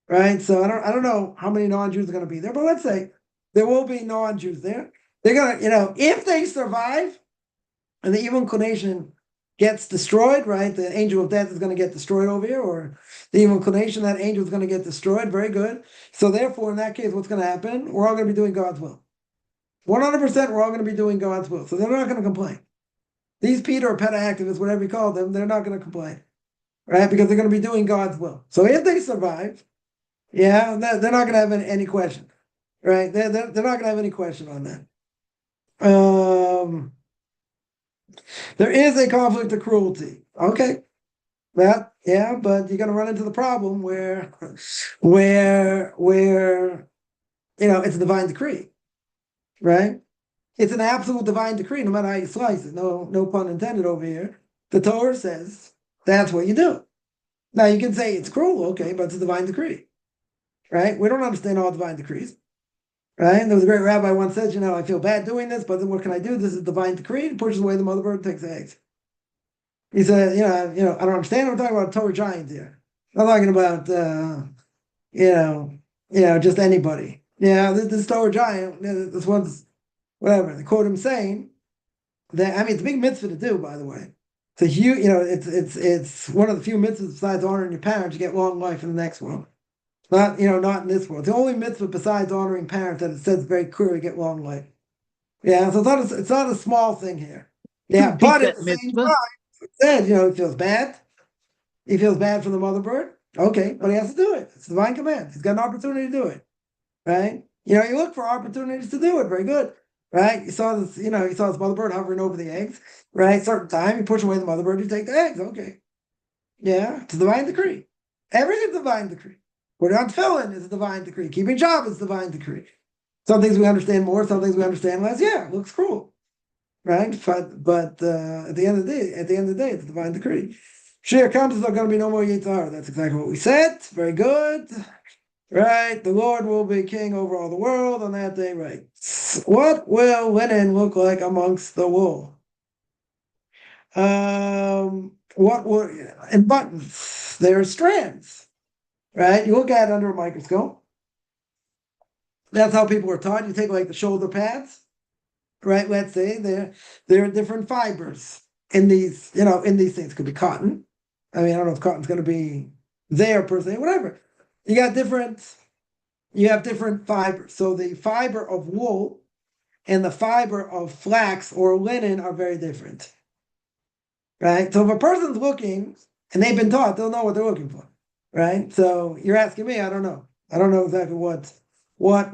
right? So I don't know how many non-Jews are going to be there, but let's say there will be non-Jews there. They're gonna, if they survive and the evil inclination gets destroyed, right? The angel of death is going to get destroyed over here, or the evil inclination, that angel is going to get destroyed. Very good. So therefore, in that case, what's going to happen? We're all going to be doing God's will. 100% we're all going to be doing God's will. So they're not going to complain. These PETA or PETA activists, whatever you call them, they're not going to complain, right? Because they're going to be doing God's will. So if they survive, they're not going to have any question, right? They're not going to have any question on that. There is a conflict of cruelty. Okay. But you're going to run into the problem where it's a divine decree, right? It's an absolute divine decree, no matter how you slice it. No pun intended over here. The Torah says that's what you do. Now you can say it's cruel, okay, but it's a divine decree, right? We don't understand all divine decrees, right? And there was a great rabbi once said, I feel bad doing this, but then what can I do? This is a divine decree. He pushes away the mother bird, takes the eggs. He said, I don't understand. I'm talking about a Torah giant here. I'm talking about, just anybody. This Torah giant, this one's, whatever. They quote him saying that, it's a big mitzvah to do, by the way. It's a huge, it's one of the few mitzvahs besides honoring your parents, you get long life in the next world. Not in this world. It's the only mitzvah besides honoring parents that it says very clearly get long life. So it's not a small thing here. But at the same time, said, he feels bad. He feels bad for the mother bird. Okay, but he has to do it. It's a divine command. He's got an opportunity to do it, right? You look for opportunities to do it. Very good, right? You saw this mother bird hovering over the eggs, right? Certain time, you push away the mother bird, you take the eggs. Okay, it's a divine decree. Everything's a divine decree. Putting on tefillin is a divine decree. Keeping job is a divine decree. Some things we understand more, some things we understand less. It looks cruel. Right, but at the end of the day, it's a divine decree. Shir comes, there's not going to be no more Yitzhar. That's exactly what we said. Very good. Right, the Lord will be king over all the world on that day. Right. What will linen look like amongst the wool? What will in buttons? There are strands. Right, you look at it under a microscope. That's how people are taught. You take like the shoulder pads. Right, let's say there are different fibers in these, in these things. It could be cotton. I don't know if cotton's going to be there per se, whatever. You have different fibers. So the fiber of wool and the fiber of flax or linen are very different. Right? So if a person's looking and they've been taught, they'll know what they're looking for. Right? So you're asking me, I don't know. I don't know exactly what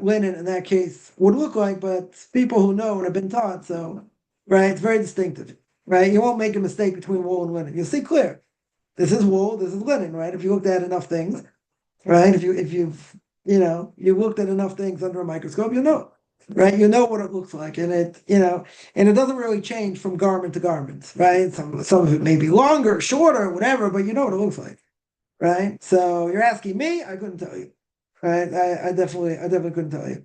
linen in that case would look like, but people who know and have been taught, so it's very distinctive, right? You won't make a mistake between wool and linen. You'll see clear. This is wool, this is linen, right? If you looked at enough things, right? If you've looked at enough things under a microscope, you know, right? You know what it looks like, and it doesn't really change from garment to garment, right? Some of it may be longer, shorter, whatever, but you know what it looks like, right? So you're asking me, I couldn't tell you. Right, I definitely couldn't tell you.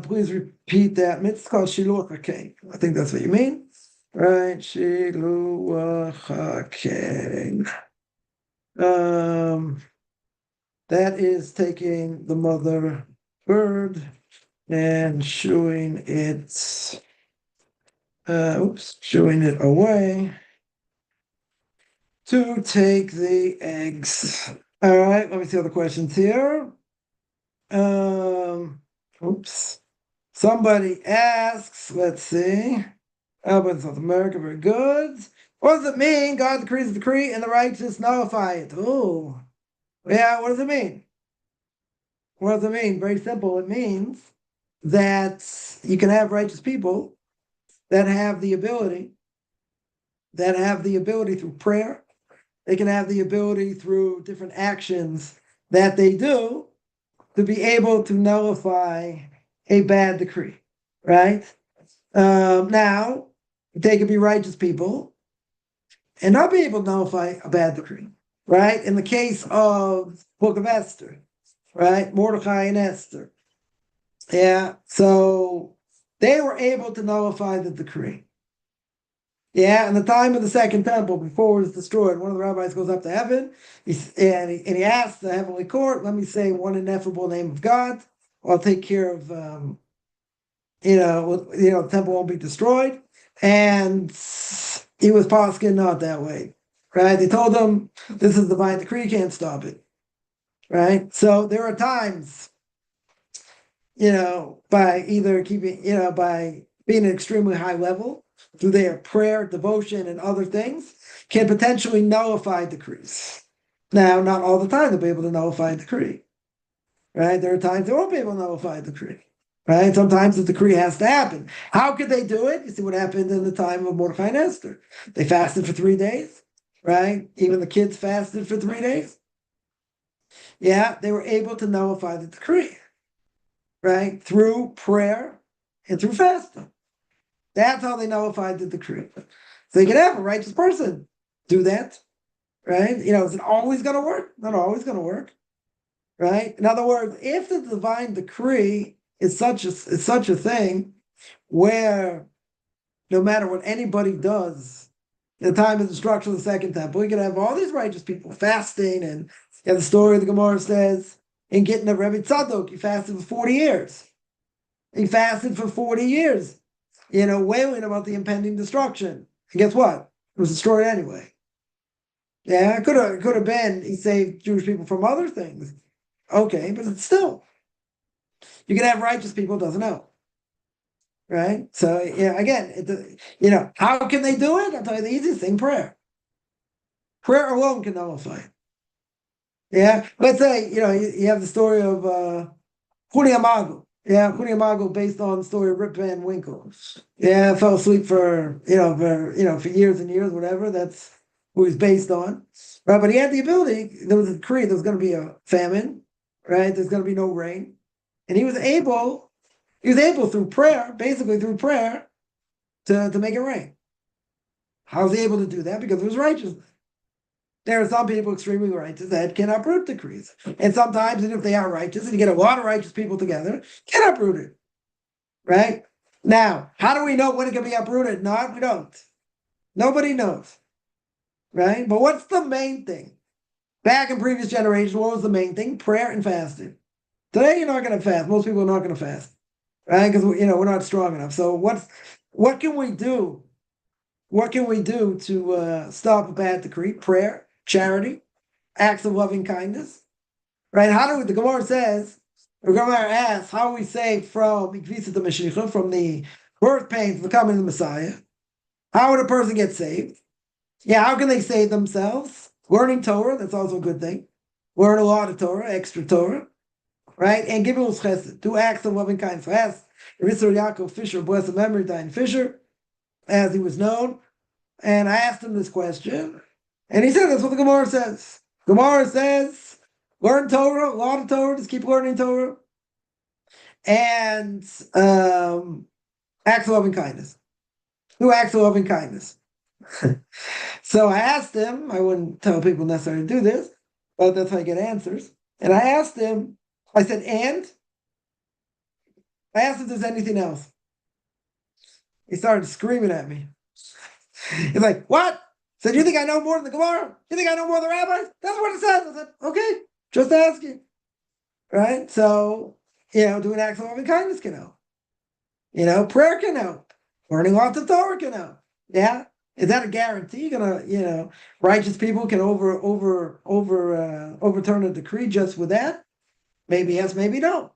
Please repeat that. It's called shiluach haken. I think that's what you mean, right? Shiluach haken. That is taking the mother bird and shooing it. Shooing it away to take the eggs. All right, let me see other questions here. Somebody asks, let's see. Albert, South America, very good. What does it mean? God decrees a decree and the righteous nullify it. Oh, what does it mean? What does it mean? Very simple. It means that you can have righteous people that have the ability through prayer. They can have the ability through different actions that they do to be able to nullify a bad decree, right? Now, they can be righteous people and not be able to nullify a bad decree, right? In the case of Book of Esther, right? Mordecai and Esther. So they were able to nullify the decree. In the time of the Second Temple, before it was destroyed, one of the rabbis goes up to heaven, and he asks the heavenly court, let me say one ineffable name of God, I'll take care of, the temple won't be destroyed. And he was posking not that way, right? They told him, this is divine decree, you can't stop it, right? So there are times, by either keeping, by being at extremely high level through their prayer, devotion, and other things, can potentially nullify decrees. Now, not all the time they'll be able to nullify a decree, right? There are times they won't be able to nullify a decree, right? Sometimes the decree has to happen. How could they do it? You see what happened in the time of Mordecai and Esther. They fasted for 3 days, right? Even the kids fasted for 3 days. Yeah, they were able to nullify the decree, right? Through prayer and through fasting. That's how they nullified the decree. So you can have a righteous person do that, right? Is it always going to work? Not always going to work, right? In other words, if the divine decree is such a thing where no matter what anybody does, in the time of the destruction of the second temple, you can have all these righteous people fasting, and the story of the Gemara says in getting of Rebbe Tzadok, he fasted for 40 years. He fasted for 40 years, wailing about the impending destruction. And guess what? It was destroyed anyway. Yeah, it could have been he saved Jewish people from other things. Okay, but it's still, you can have righteous people, doesn't help. Right? So, again, how can they do it? I'll tell you the easiest thing, prayer. Prayer alone can nullify it. Yeah, let's say, you have the story of Huni Amago. Yeah, Huni Amago based on the story of Rip Van Winkle. Yeah, fell asleep for years and years, whatever. That's who he's based on. Right, but he had the ability, there was a decree, there was going to be a famine, right? There's going to be no rain. And he was able through prayer, basically through prayer, to make it rain. How was he able to do that? Because of his righteousness. There are some people extremely righteous that can uproot decrees. And sometimes, even if they are righteous, and you get a lot of righteous people together, can uproot it. Right? Now, how do we know when it can be uprooted? We don't. Nobody knows. Right? But what's the main thing? Back in previous generations, what was the main thing? Prayer and fasting. Today, you're not going to fast. Most people are not going to fast. Right? Because, we're not strong enough. So what can we do? What can we do to stop a bad decree? Prayer, charity, acts of loving kindness. Right? The Gemara says, the Gemara asks, how are we saved from from the birth pains of the coming of the Messiah? How would a person get saved? Yeah, how can they save themselves? Learning Torah, that's also a good thing. Learn a lot of Torah, extra Torah. Right? And give us chesed. Do acts of loving kindness. Ask Rizor Yaakov Fisher, blessed memory, Diane Fisher, as he was known. And I asked him this question. And he said, that's what the Gemara says. Gemara says, learn Torah, a lot of Torah, just keep learning Torah. And acts of loving kindness. Do acts of loving kindness. So I asked him, I wouldn't tell people necessarily to do this, but that's how I get answers. And I asked him, I said, and? I asked if there's anything else. He started screaming at me. He's like, what? I said, you think I know more than the Gemara? You think I know more than the rabbis? That's what it says. I said, okay, just asking. Right? So, doing acts of loving kindness can help. Prayer can help. Learning lots of Torah can help. Yeah? Is that a guarantee? Righteous people can overturn a decree just with that? Maybe yes, maybe no.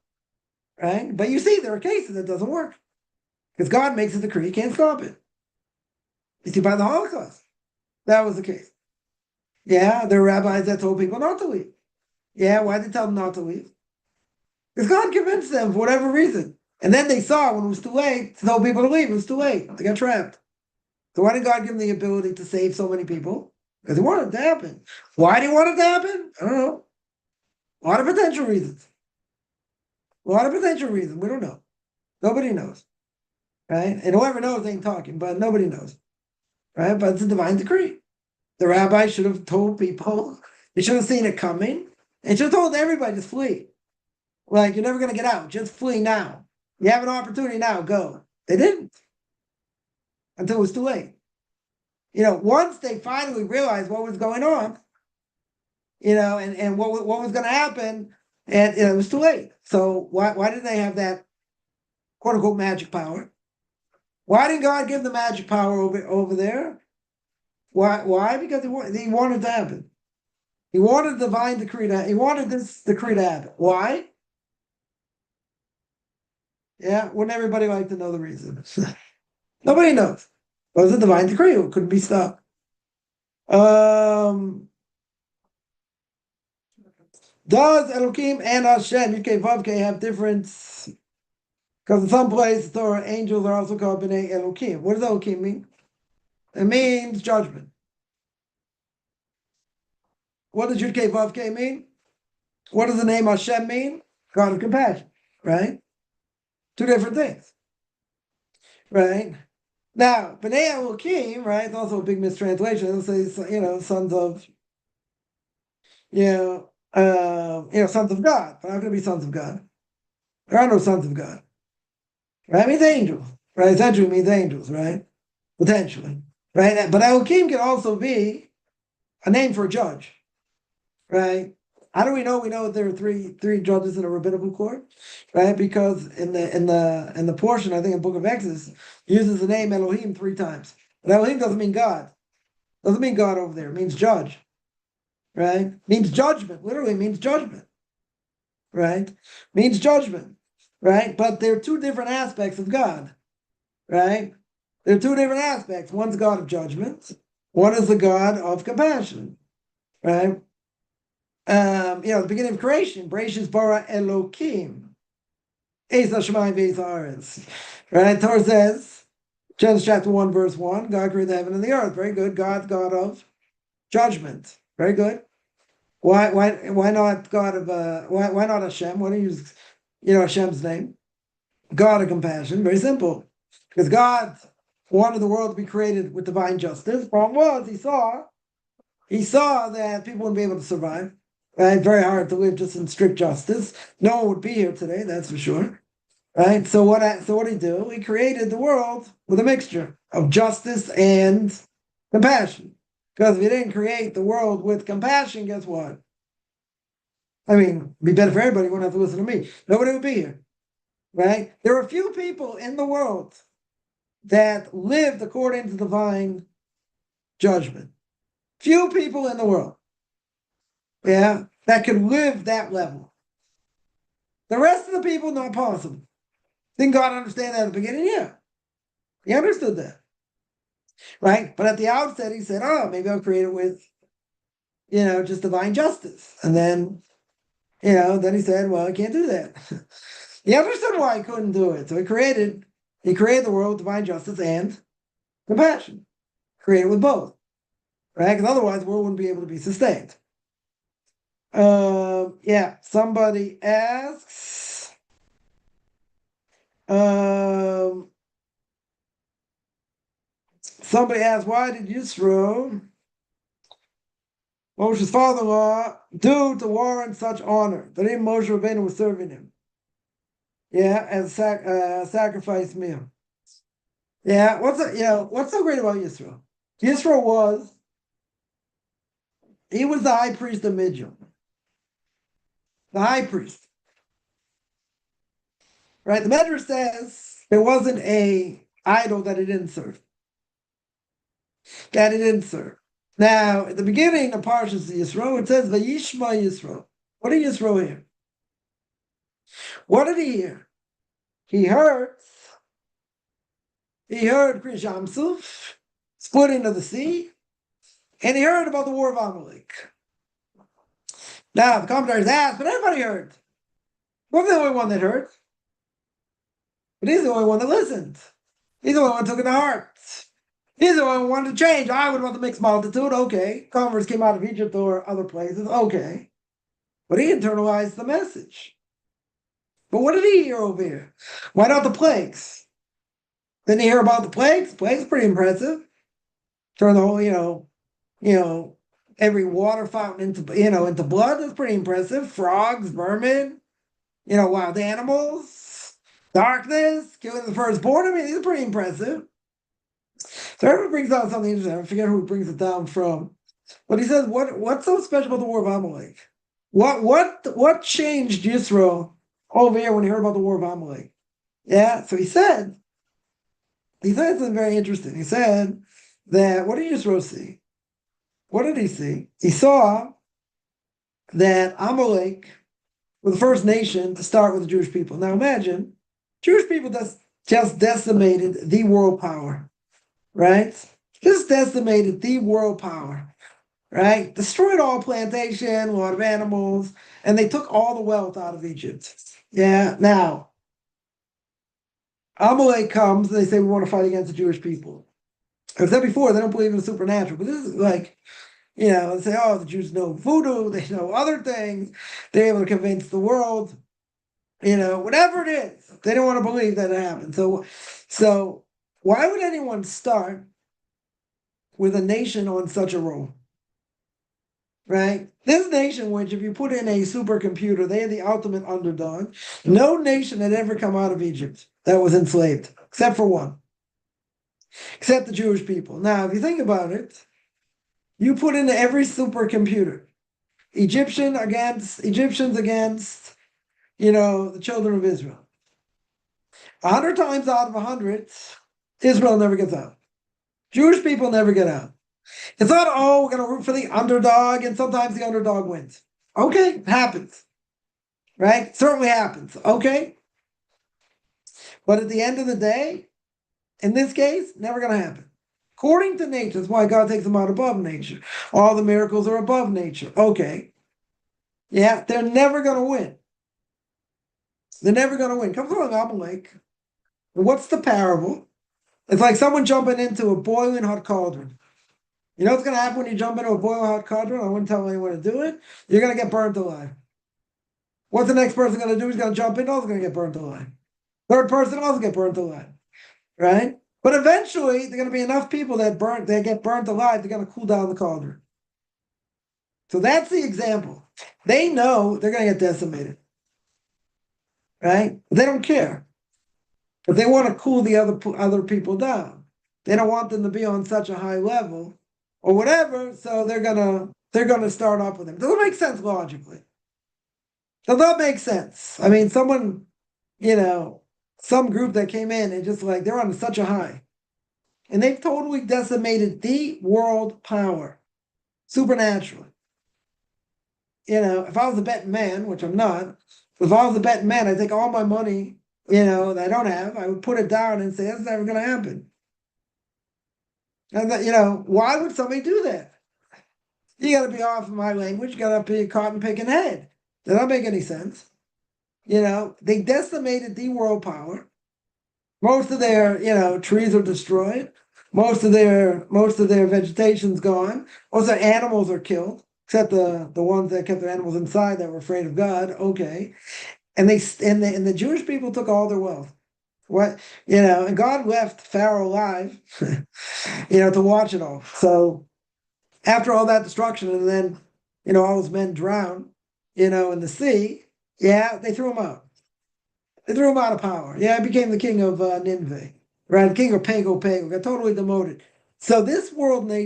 Right? But you see, there are cases that doesn't work. Because God makes a decree, you can't stop it. You see, by the Holocaust, that was the case. Yeah, there were rabbis that told people not to leave. Yeah, why did they tell them not to leave? Because God convinced them for whatever reason. And then they saw when it was too late to tell people to leave. It was too late. They got trapped. So why did God give them the ability to save so many people? Because he wanted it to happen. Why did he want it to happen? I don't know. A lot of potential reasons. We don't know. Nobody knows. Right? And whoever knows ain't talking, but nobody knows. Right? But it's a divine decree. The rabbi should have told people, they should have seen it coming, and should have told everybody to flee. Like, you're never going to get out. Just flee now. You have an opportunity now. Go. They didn't. Until it was too late. Once they finally realized what was going on, and what was going to happen, and it was too late. So why didn't they have that quote unquote magic power? Why didn't God give the magic power over there? Why? Because he wanted it to happen. He wanted divine decree he wanted this decree to happen. Why? Yeah, wouldn't everybody like to know the reason? Nobody knows. It was a divine decree. It couldn't be stopped. Does Elohim and Hashem, Yudke Vavke, have difference? Because in some places, Torah angels are also called B'nai Elohim. What does Elohim mean? It means judgment. What does Yudke Vavke mean? What does the name Hashem mean? God of compassion, right? Two different things, right? Now, B'nai Elohim, right? It's also a big mistranslation. It'll say, sons of, sons of God. But how can it be sons of God? There are no sons of God. Right? It means angels. Right? Essentially means angels, right? Potentially. Right? But Elohim can also be a name for a judge. Right? How do we know? We know that there are three judges in a rabbinical court, right? Because in the portion, I think in the Book of Exodus, uses the name Elohim 3 times. But Elohim doesn't mean God. Doesn't mean God over there. It means judge. Right? It means judgment. Literally means judgment. Right? Means judgment. Right? But there are 2 different aspects of God. Right? There are 2 different aspects. One's God of judgment. One is the God of compassion. Right? The beginning of creation, Bereshis bara Elokim, Eis Hashemayim ve'eis haaretz. Right? Torah says, Genesis chapter 1, verse 1, God created the heaven and the earth. Very good. God of judgment. Very good. Why not God of why not Hashem? Why don't you use Hashem's name? God of compassion. Very simple. Because God wanted the world to be created with divine justice. The problem was he saw that people wouldn't be able to survive. Right? Very hard to live just in strict justice. No one would be here today, that's for sure. Right? So what did he do? He created the world with a mixture of justice and compassion. Because if he didn't create the world with compassion, guess what? I mean, it'd be better for everybody. You wouldn't have to listen to me. Nobody would be here. Right? There are a few people in the world that lived according to divine judgment. Few people in the world. Yeah, that could live that level. The rest of the people, not possible. Didn't God understand that at the beginning? Yeah. He understood that. Right? But at the outset, he said, maybe I'll create it with, just divine justice. And then, then he said, well, I can't do that. He understood why he couldn't do it. So he created the world with divine justice and compassion. Created with both. Right? Because otherwise the world wouldn't be able to be sustained. Somebody asks, why did Yisro, Moshe's father-in-law, do to warrant such honor that even Moshe Rabbeinu was serving him? Yeah, as a sacrifice meal. Yeah, what's so great about Yisro? Yisro was the high priest of Midian. The high priest. Right? The Medrash says there wasn't a idol that he didn't serve. Now, at the beginning of Parshas Yisro, it says, Vayishma Yisro. What did Yisro hear? What did he hear? He heard Kriya Shamsuf, splitting of the sea, and he heard about the war of Amalek. Now, the commentators asked, but everybody heard. Wasn't the only one that heard. But he's the only one that listened. He's the only one that took it to heart. He's the only one who wanted to change. I would want the mixed multitude. Okay. Converts came out of Egypt or other places. Okay. But he internalized the message. But what did he hear over here? Why not the plagues? Didn't he hear about the plagues? Plagues pretty impressive. Turn the whole, every water fountain into blood. That's pretty impressive. Frogs, vermin, wild animals, darkness, killing the firstborn. I mean, these are pretty impressive. So everyone brings out something interesting. I forget who brings it down from. But he says, what's so special about the war of Amalek? What changed Yisro over here when he heard about the war of Amalek? Yeah, so he said something very interesting. He said that, what did Yisro see? What did he see? He saw that Amalek were the first nation to start with the Jewish people. Now imagine, Jewish people just decimated the world power, right? Just decimated the world power, right? Destroyed all plantation, a lot of animals, and they took all the wealth out of Egypt. Yeah, now Amalek comes and they say we want to fight against the Jewish people. I've said before, they don't believe in the supernatural, but this is like, they say, oh, the Jews know voodoo, they know other things, they're able to convince the world, whatever it is, they don't want to believe that it happened. So why would anyone start with a nation on such a roll? Right? This nation, which if you put in a supercomputer, they are the ultimate underdog. No nation had ever come out of Egypt that was enslaved, except for one, except the Jewish people. Now, if you think about it, you put into every supercomputer, Egyptians against, the children of Israel. 100 times out of 100, Israel never gets out. Jewish people never get out. It's not, oh, we're going to root for the underdog, and sometimes the underdog wins. Okay, it happens. Right? Certainly happens. Okay. But at the end of the day, in this case, never going to happen. According to nature, that's why God takes them out above nature. All the miracles are above nature. Okay. Yeah, they're never going to win. They're never going to win. Comes along Amalek. What's the parable? It's like someone jumping into a boiling hot cauldron. You know what's going to happen when you jump into a boiling hot cauldron? I wouldn't tell anyone to do it. You're going to get burnt alive. What's the next person going to do? He's going to jump in, also going to get burnt alive. Third person also get burnt alive. Right? But eventually, there are going to be enough people that get burnt alive, they're going to cool down the cauldron. So that's the example. They know they're going to get decimated. Right? But they don't care. But they want to cool the other people down. They don't want them to be on such a high level or whatever, so they're gonna start up with them. Does it make sense logically? Does that make sense? I mean, someone, some group that came in and just like they're on such a high, and they've totally decimated the world power, supernaturally. If I was a betting man, which I'm not, if I was a betting man, I'd take all my money, that I don't have, I would put it down and say that's never going to happen. And why would somebody do that? You got to be off of my language. You got to be a cotton picking head. That don't make any sense. They decimated the world power. Most of their, trees are destroyed. Most of their vegetation's gone. Most of their animals are killed, except the ones that kept their animals inside that were afraid of God. Okay, and the Jewish people took all their wealth. What and God left Pharaoh alive, to watch it all. So after all that destruction, and then all those men drowned, in the sea. Yeah, they threw him out. They threw him out of power. Yeah, he became the king of Nineveh, right? King of Pago, got totally demoted. So this superpower,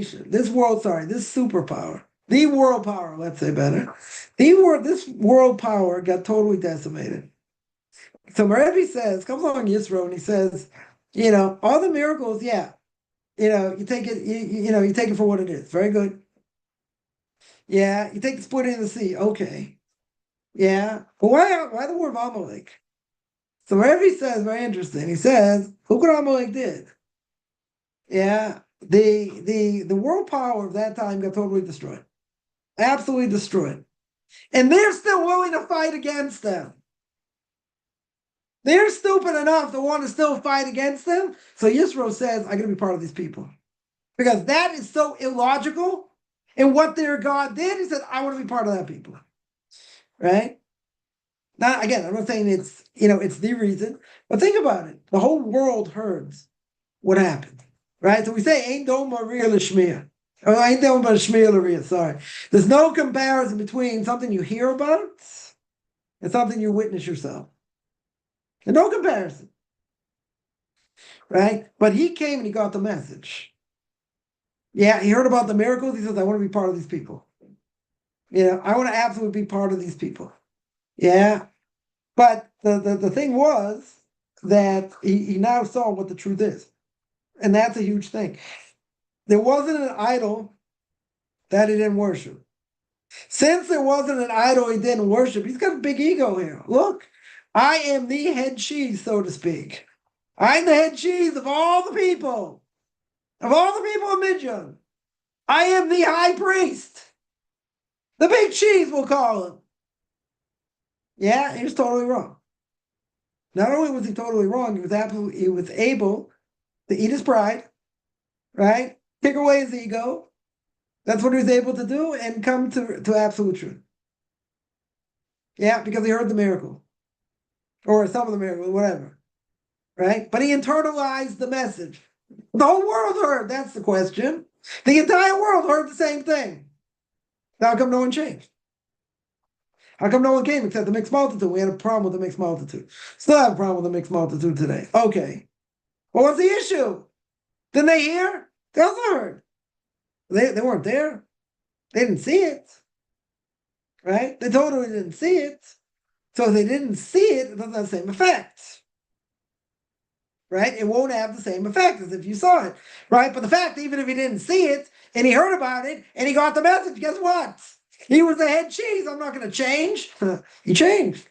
the world power, let's say better, this world power got totally decimated. So Rebbe comes along Yisro, and he says, all the miracles, yeah, you take it, you take it for what it is. Very good. Yeah, you take the split in the sea. Okay. Yeah. But why the word of Amalek? So Rebbe says, very interesting. He says, look what Amalek did. Yeah. The world power of that time got totally destroyed. Absolutely destroyed. And they're still willing to fight against them. They're stupid enough to want to still fight against them. So Yisro says, I'm going to be part of these people. Because that is so illogical. And what their God did, he said, I want to be part of that people. Right? Now, again, I'm not saying it's, it's the reason. But think about it. The whole world heard what happened. Right? So we say, ain't no Maria Lashmiya. Oh, ain't no but Shmiya Laria, sorry. There's no comparison between something you hear about and something you witness yourself. There's no comparison. Right? But he came and he got the message. Yeah, he heard about the miracles. He says, I want to be part of these people. I want to absolutely be part of these people. Yeah. But the thing was that he now saw what the truth is. And that's a huge thing. There wasn't an idol that he didn't worship. Since there wasn't an idol he didn't worship, he's got a big ego here. Look, I am the head cheese, so to speak. I'm the head cheese of all the people of Midian. I am the high priest. The big cheese, we'll call him. Yeah, he was totally wrong. Not only was he totally wrong, he was able to eat his pride, right? Kick away his ego. That's what he was able to do and come to absolute truth. Yeah, because he heard the miracle. Or some of the miracle, whatever. Right? But he internalized the message. The whole world heard. That's the question. The entire world heard the same thing. How come no one changed? How come no one came except the mixed multitude? We had a problem with the mixed multitude. Still have a problem with the mixed multitude today. Okay. Well, what's the issue? Didn't they hear? They also heard. They weren't there. They didn't see it. Right? They totally didn't see it. So if they didn't see it, it doesn't have the same effect. Right? It won't have the same effect as if you saw it. Right? But the fact, even if he didn't see it, and he heard about it, and he got the message, guess what? He was the head cheese. I'm not going to change. He changed.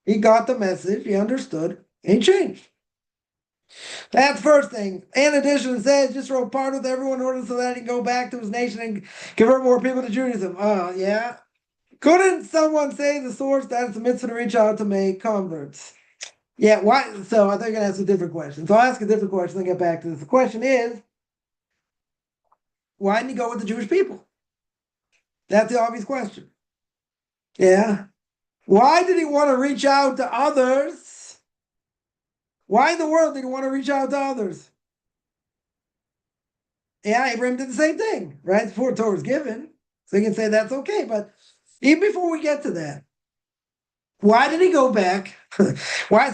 He got the message. He understood. And he changed. That's the first thing. In addition, it says, just wrote part with everyone in order so that he can go back to his nation and convert more people to Judaism. Oh, yeah. Couldn't someone say the source that it's a mitzvah to reach out to make converts? Yeah, why? So I think I'm going to ask a different question. So I'll ask a different question and get back to this. The question is, why didn't he go with the Jewish people? That's the obvious question. Yeah. Why did he want to reach out to others? Why in the world did he want to reach out to others? Yeah, Abraham did the same thing, right? Before the Torah was given. So you can say that's okay. But even before we get to that, why did he go back? Why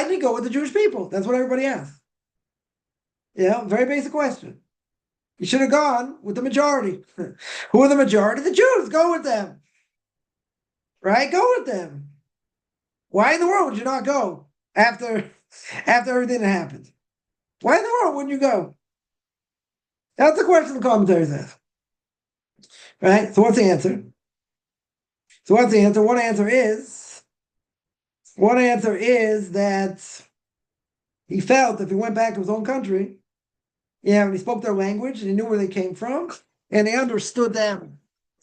did he go with the Jewish people? That's what everybody asks. Yeah, very basic question. He should have gone with the majority. Who are the majority? The Jews. Go with them. Right? Go with them. Why in the world would you not go after everything that happened? Why in the world wouldn't you go? That's the question the commentaries ask. Right? So what's the answer? One answer is that he felt if he went back to his own country, and he spoke their language and he knew where they came from, and he understood them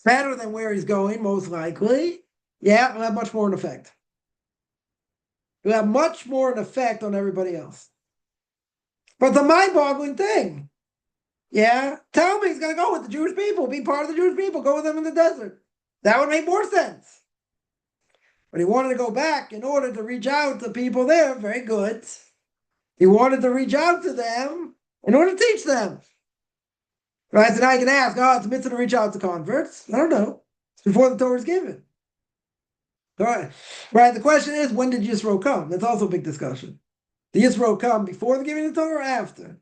better than where he's going, most likely, it'll have much more an effect. It'll have much more an effect on everybody else. But the mind-boggling thing, tell me he's going to go with the Jewish people, be part of the Jewish people, go with them in the desert. That would make more sense. But he wanted to go back in order to reach out to people there. Very good. He wanted to reach out to them in order to teach them. Right? So now you can ask, it's a mitzvah to reach out to converts. I don't know. It's before the Torah is given. All right. Right. The question is, when did Yisro come? That's also a big discussion. Did Yisro come before the giving of the Torah or after?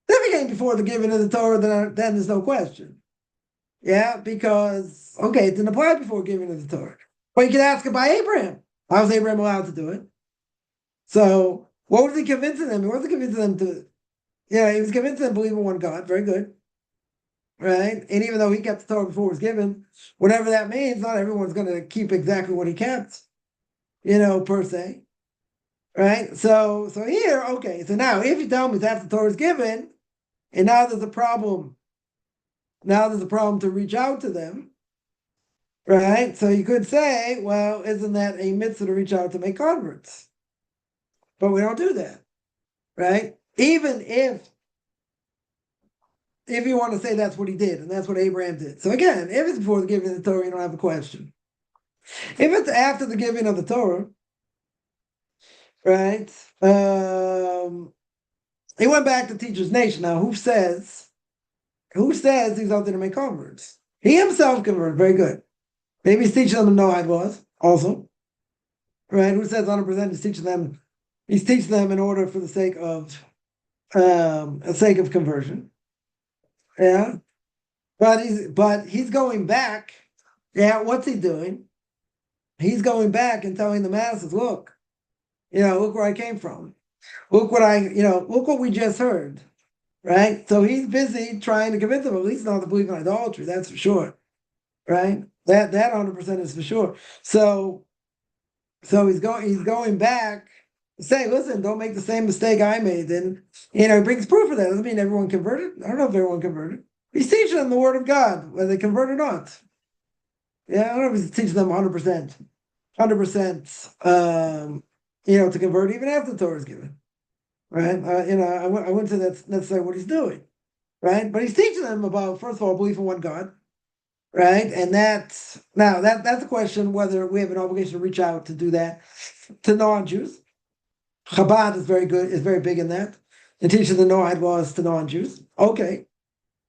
If he came before the giving of the Torah, then there's no question. Yeah, because, it didn't apply before giving of the Torah. But you could ask it by Abraham. How was Abraham allowed to do it? So, what was he convincing them? He wasn't convincing them to, he was convincing them to believe in one God. Very good. Right? And even though he kept the Torah before it was given, whatever that means, not everyone's going to keep exactly what he kept, per se. Right? So here, so now if you tell me that the Torah is given, and now there's a problem, to reach out to them, right? So you could say, well, isn't that a mitzvah to reach out to make converts? But we don't do that, right? Even if you want to say that's what he did, and that's what Abraham did. So again, if it's before the giving of the Torah, you don't have a question. If it's after the giving of the Torah, right? He went back to teach his nation. Now, who says he's out there to make converts? He himself converted. Very good. Maybe he's teaching them Noahide laws also. Right? Who says 100% he's teaching them? He's teaching them in order for the sake of conversion. Yeah. But he's going back. Yeah, what's he doing? He's going back and telling the masses, look where I came from. Look what we just heard. Right? So he's busy trying to convince them, at least not to believe in idolatry, that's for sure. right? That 100% is for sure. So he's going back to say, listen, don't make the same mistake I made. And he brings proof of that. Doesn't mean everyone converted. I don't know if everyone converted. He's teaching them the word of God, whether they convert or not. Yeah, I don't know if he's teaching them 100%, 100%, to convert even after the Torah is given, right? I wouldn't say that's necessarily what he's doing, right? But he's teaching them about, first of all, belief in one God, right? And that's a question whether we have an obligation to reach out to do that to non-Jews. Chabad is very good, is very big in that, and teaching the Noahide laws to non-Jews. Okay,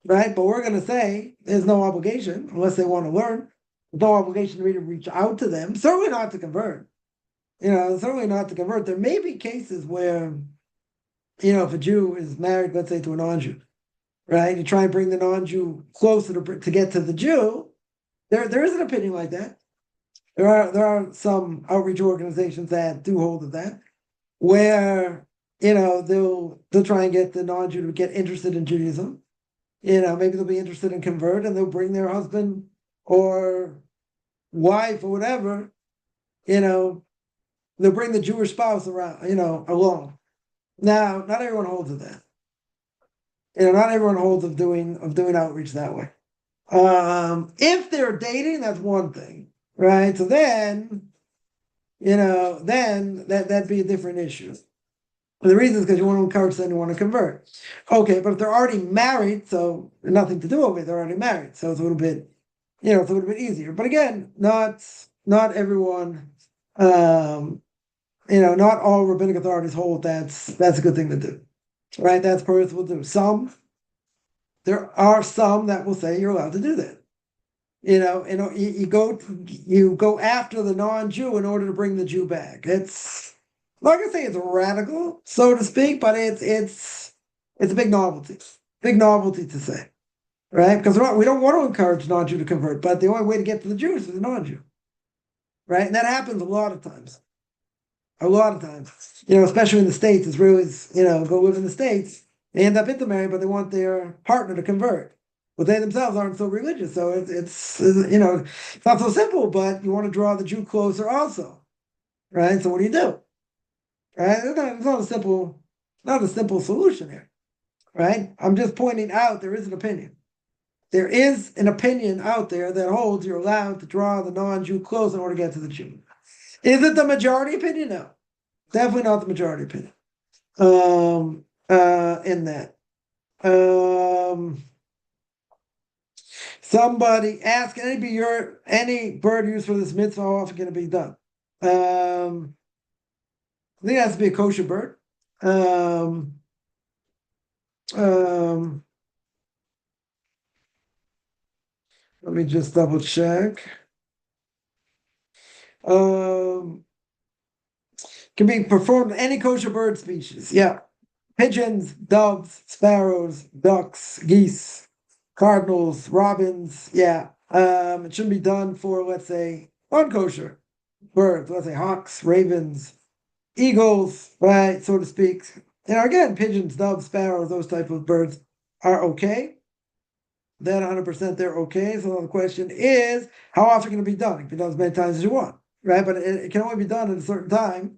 right? But we're going to say there's no obligation unless they want to learn. There's no obligation to reach out to them. Certainly not to convert. Certainly not to convert. There may be cases where, if a Jew is married, let's say, to a non-Jew, right? You try and bring the non-Jew closer to get to the Jew. There is an opinion like that. There are some outreach organizations that do hold of that, where they'll try and get the non-Jew to get interested in Judaism. Maybe they'll be interested in convert, and they'll bring their husband or wife or whatever. They'll bring the Jewish spouse around, along. Now, not everyone holds of that. Not everyone holds of doing outreach that way. If they're dating, that's one thing, right? So then, then that'd be a different issue. And the reason is because you want to encourage them to want to convert. Okay, but if they're already married, so nothing to do with it, they're already married, so it's a little bit, it's a little bit easier. But again, not everyone, not all rabbinic authorities hold that's a good thing to do, right? That's permissible to do. There are some that will say you're allowed to do that. You go after the non-Jew in order to bring the Jew back. It's not gonna say it's radical, so to speak, but it's a big novelty to say, right? Because we don't want to encourage non-Jew to convert, but the only way to get to the Jews is the non-Jew, right? And that happens a lot of times. Especially in the States, Israelis, go live in the States. They end up intermarrying, but they want their partner to convert. But they themselves aren't so religious, so it's not so simple. But you want to draw the Jew closer, also, right? So what do you do? Right? It's not a simple solution here, right? I'm just pointing out there is an opinion. There is an opinion out there that holds you're allowed to draw the non-Jew close in order to get to the Jew. Is it the majority opinion? No, definitely not the majority opinion. In that. Somebody ask any bird used for this mitzvah, how often can it be done? I think it has to be a kosher bird. Let me just double check. Can be performed in any kosher bird species. Yeah. Pigeons, doves, sparrows, ducks, geese, cardinals, robins. Yeah. It shouldn't be done for, let's say, unkosher birds. Let's say hawks, ravens, eagles, right, so to speak. Again, pigeons, doves, sparrows, those type of birds are okay. Then 100% they're okay. So the question is, how often can it be done? It can be done as many times as you want, right? But it can only be done at a certain time.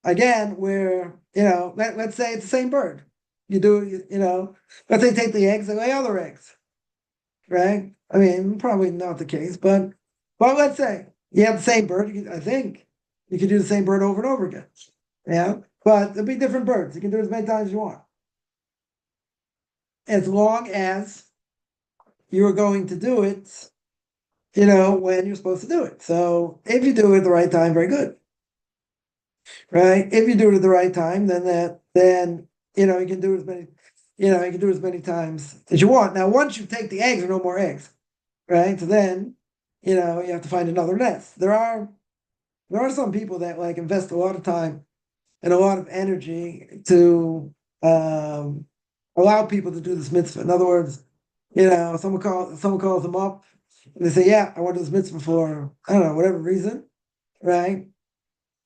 Again, where, let's say it's the same bird. You do, let's say take the eggs and lay other eggs, right? I mean, probably not the case, but let's say you have the same bird. I think you could do the same bird over and over again. Yeah, but there'll be different birds. You can do it as many times as you want. As long as you're going to do it, when you're supposed to do it. So if you do it at the right time, very good. Right? If you do it at the right time, then you can do as many, you can do as many times as you want. Now, once you take the eggs, there are no more eggs, right? So then, you have to find another nest. There are some people that like invest a lot of time and a lot of energy to allow people to do this mitzvah. In other words, someone calls them up and they say, "Yeah, I want to do this mitzvah for I don't know whatever reason, right?"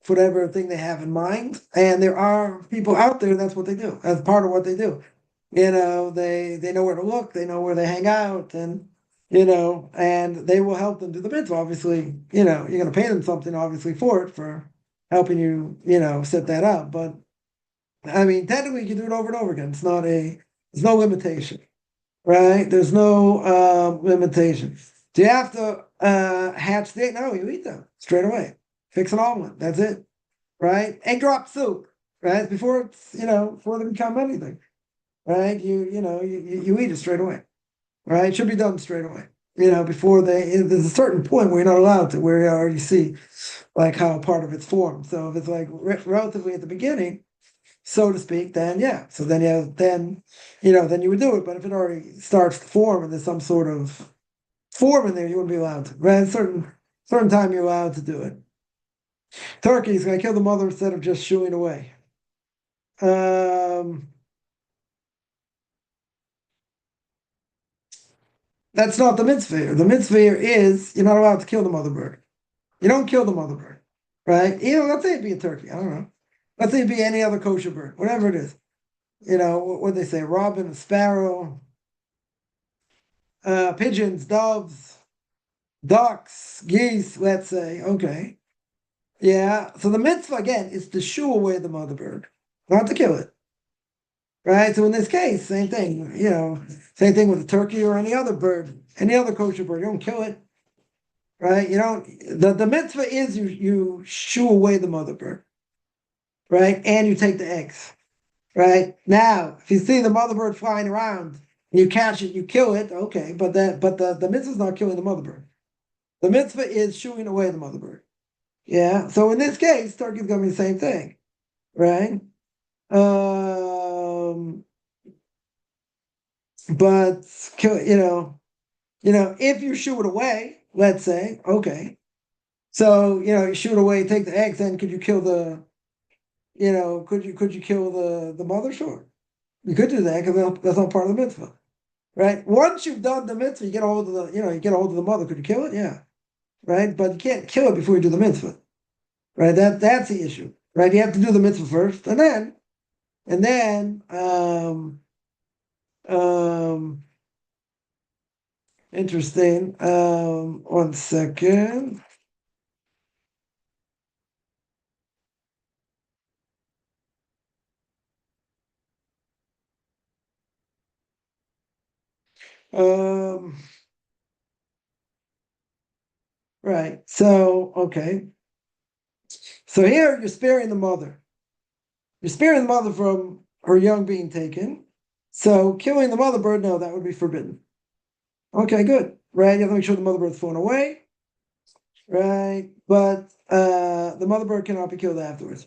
Whatever thing they have in mind. And there are people out there, that's what they do. That's part of what they do. They know where to look, they know where they hang out, and and they will help them do the mitzvah. Obviously, you're going to pay them something, obviously, for helping you, set that up. But I mean, technically, you can do it over and over again. There's no limitation, right? There's no limitation. Do you have to hatch the egg? No, you eat them straight away. Fix an omelet. That's it, right? Egg drop soup, right? Before they become anything, right? You eat it straight away, right? It should be done straight away. Before there's a certain point where you're not allowed to, where you already see like how part of it's formed. So if it's like relatively at the beginning, so to speak, then yeah. So then you would do it. But if it already starts to form and there's some sort of form in there, you wouldn't be allowed to. Right? At a certain time you're allowed to do it. Turkey's gonna kill the mother instead of just shooing away. Um, that's not the mitzvah. The mitzvah is you're not allowed to kill the mother bird. You don't kill the mother bird, right? Let's say it be a turkey. I don't know. Let's say it be any other kosher bird, whatever it is. What they say, robin, sparrow, pigeons, doves, ducks, geese, let's say. Okay. Yeah. So the mitzvah again is to shoo away the mother bird, not to kill it. Right. So in this case, same thing. Same thing with a turkey or any other bird, any other kosher bird. You don't kill it. Right. You don't the mitzvah is you shoo away the mother bird. Right. And you take the eggs. Right. Now, if you see the mother bird flying around, you catch it, you kill it, okay, but the mitzvah is not killing the mother bird. The mitzvah is shooing away the mother bird. Yeah. So in this case, turkey's gonna be the same thing, right? But if you shoot it away, let's say, okay. So you shoot it away, take the eggs, then could you kill could you kill the mother? Sure. You could do that because that's not part of the mitzvah. Right? Once you've done the mitzvah, you get a hold of the mother. Could you kill it? Yeah. Right? But you can't kill it before you do the mitzvah. Right? That's the issue. Right? You have to do the mitzvah first, and then um interesting. 1 second. Um right. So okay. So here you're sparing the mother. You're sparing the mother from her young being taken. So killing the mother bird, no, that would be forbidden. Okay, good. Right? You have to make sure the mother bird's thrown away. Right? But the mother bird cannot be killed afterwards.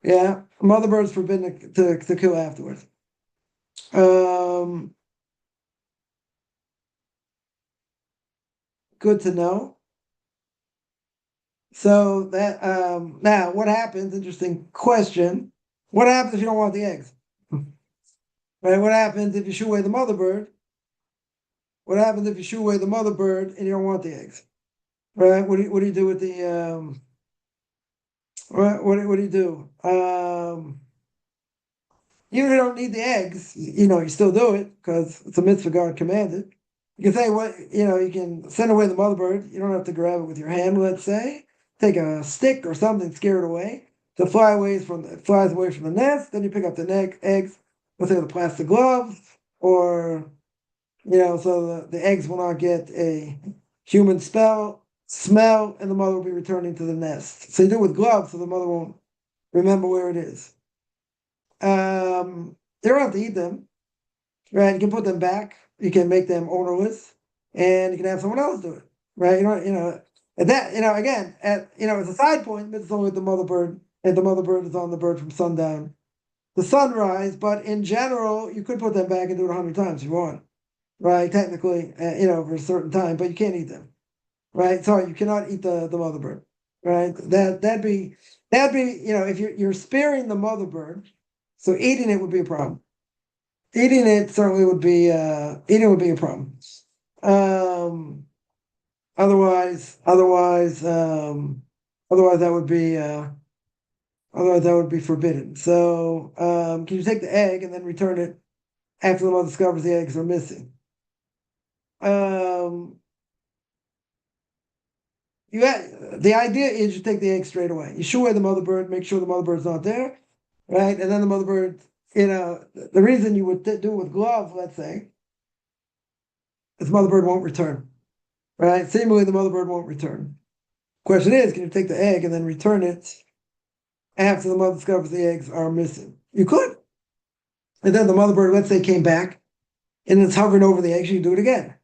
Yeah, mother bird's forbidden to kill afterwards. Um, good to know. So that now what happens? Interesting question. What happens if you don't want the eggs? Right? What happens if you shoo away the mother bird? What happens if you shoo away the mother bird and you don't want the eggs? Right? What do you do with the what do you do? Even if you don't need the eggs, you still do it because it's a mitzvah God commanded. You can say you can send away the mother bird. You don't have to grab it with your hand, let's say. Take a stick or something, scare it away. So it flies away from the nest. Then you pick up the eggs, let's say with a plastic glove, or so the eggs will not get a human smell, and the mother will be returning to the nest. So you do it with gloves, so the mother won't remember where it is. You don't have to eat them, right? You can put them back. You can make them ownerless, and you can have someone else do it, right? At that, again, as a side point, it's only with the mother bird, and the mother bird is on the bird from sundown to sunrise. But in general, you could put them back and do it 100 times if you want, right? Technically, for a certain time, but you can't eat them, right? Sorry, you cannot eat the mother bird, right? That'd be if you're sparing the mother bird, so eating it would be a problem. Eating it certainly would be a problem. Um, otherwise that would be forbidden. So can you take the egg and then return it after the mother discovers the eggs are missing? The idea is you take the egg straight away. You shoo away the mother bird, make sure the mother bird's not there, right? And then the mother bird, the reason you would do it with glove, let's say, is the mother bird won't return, right? Seemingly the mother bird won't return. Question is, can you take the egg and then return it after the mother discovers the eggs are missing? You could. And then the mother bird, let's say, came back and it's hovering over the eggs, you do it again.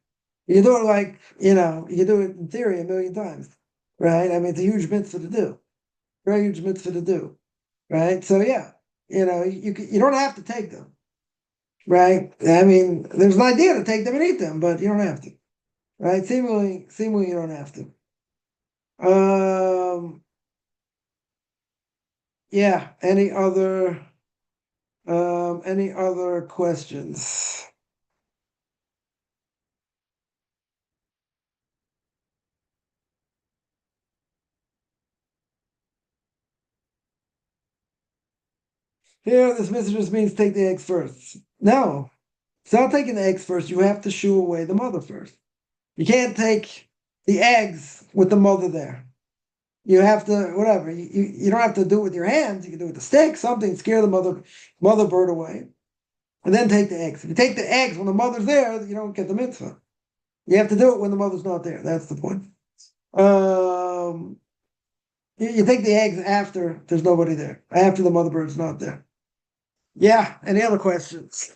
You do it like, you do it in theory a million times, right? I mean, it's a huge mitzvah to do, very huge mitzvah to do, right? So yeah, you don't have to take them, right? I mean, there's an idea to take them and eat them, but you don't have to, right? Seemingly, you don't have to. Yeah. Any other questions? Here, this mitzvah just means take the eggs first. No, it's not taking the eggs first. You have to shoo away the mother first. You can't take the eggs with the mother there. You have to, whatever. You don't have to do it with your hands. You can do it with a stick, something, scare the mother bird away, and then take the eggs. If you take the eggs when the mother's there, you don't get the mitzvah. You have to do it when the mother's not there. That's the point. You take the eggs after there's nobody there, after the mother bird's not there. Yeah. Any other questions?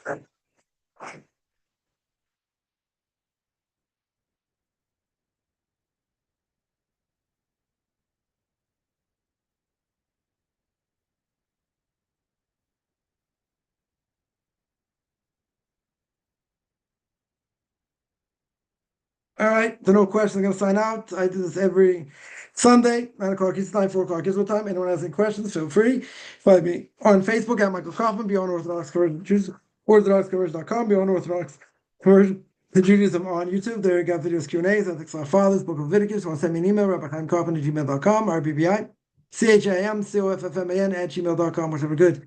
All right, so no questions. I'm going to sign out. I do this every Sunday, 9 o'clock Eastern Time, 4 o'clock Israel time. Anyone has any questions, feel free. Find me on Facebook at Michael Kaufman, Beyond Orthodox Conversion Jews, OrthodoxConversion.com, Beyond Orthodox Conversion to Judaism on YouTube. There you got videos, Q&As, ethics of our fathers, Book of Leviticus. Want to send me an email, RabbiChaimKaufman@gmail.com, RBBI, ChaimCoffman @gmail.com, whatever good.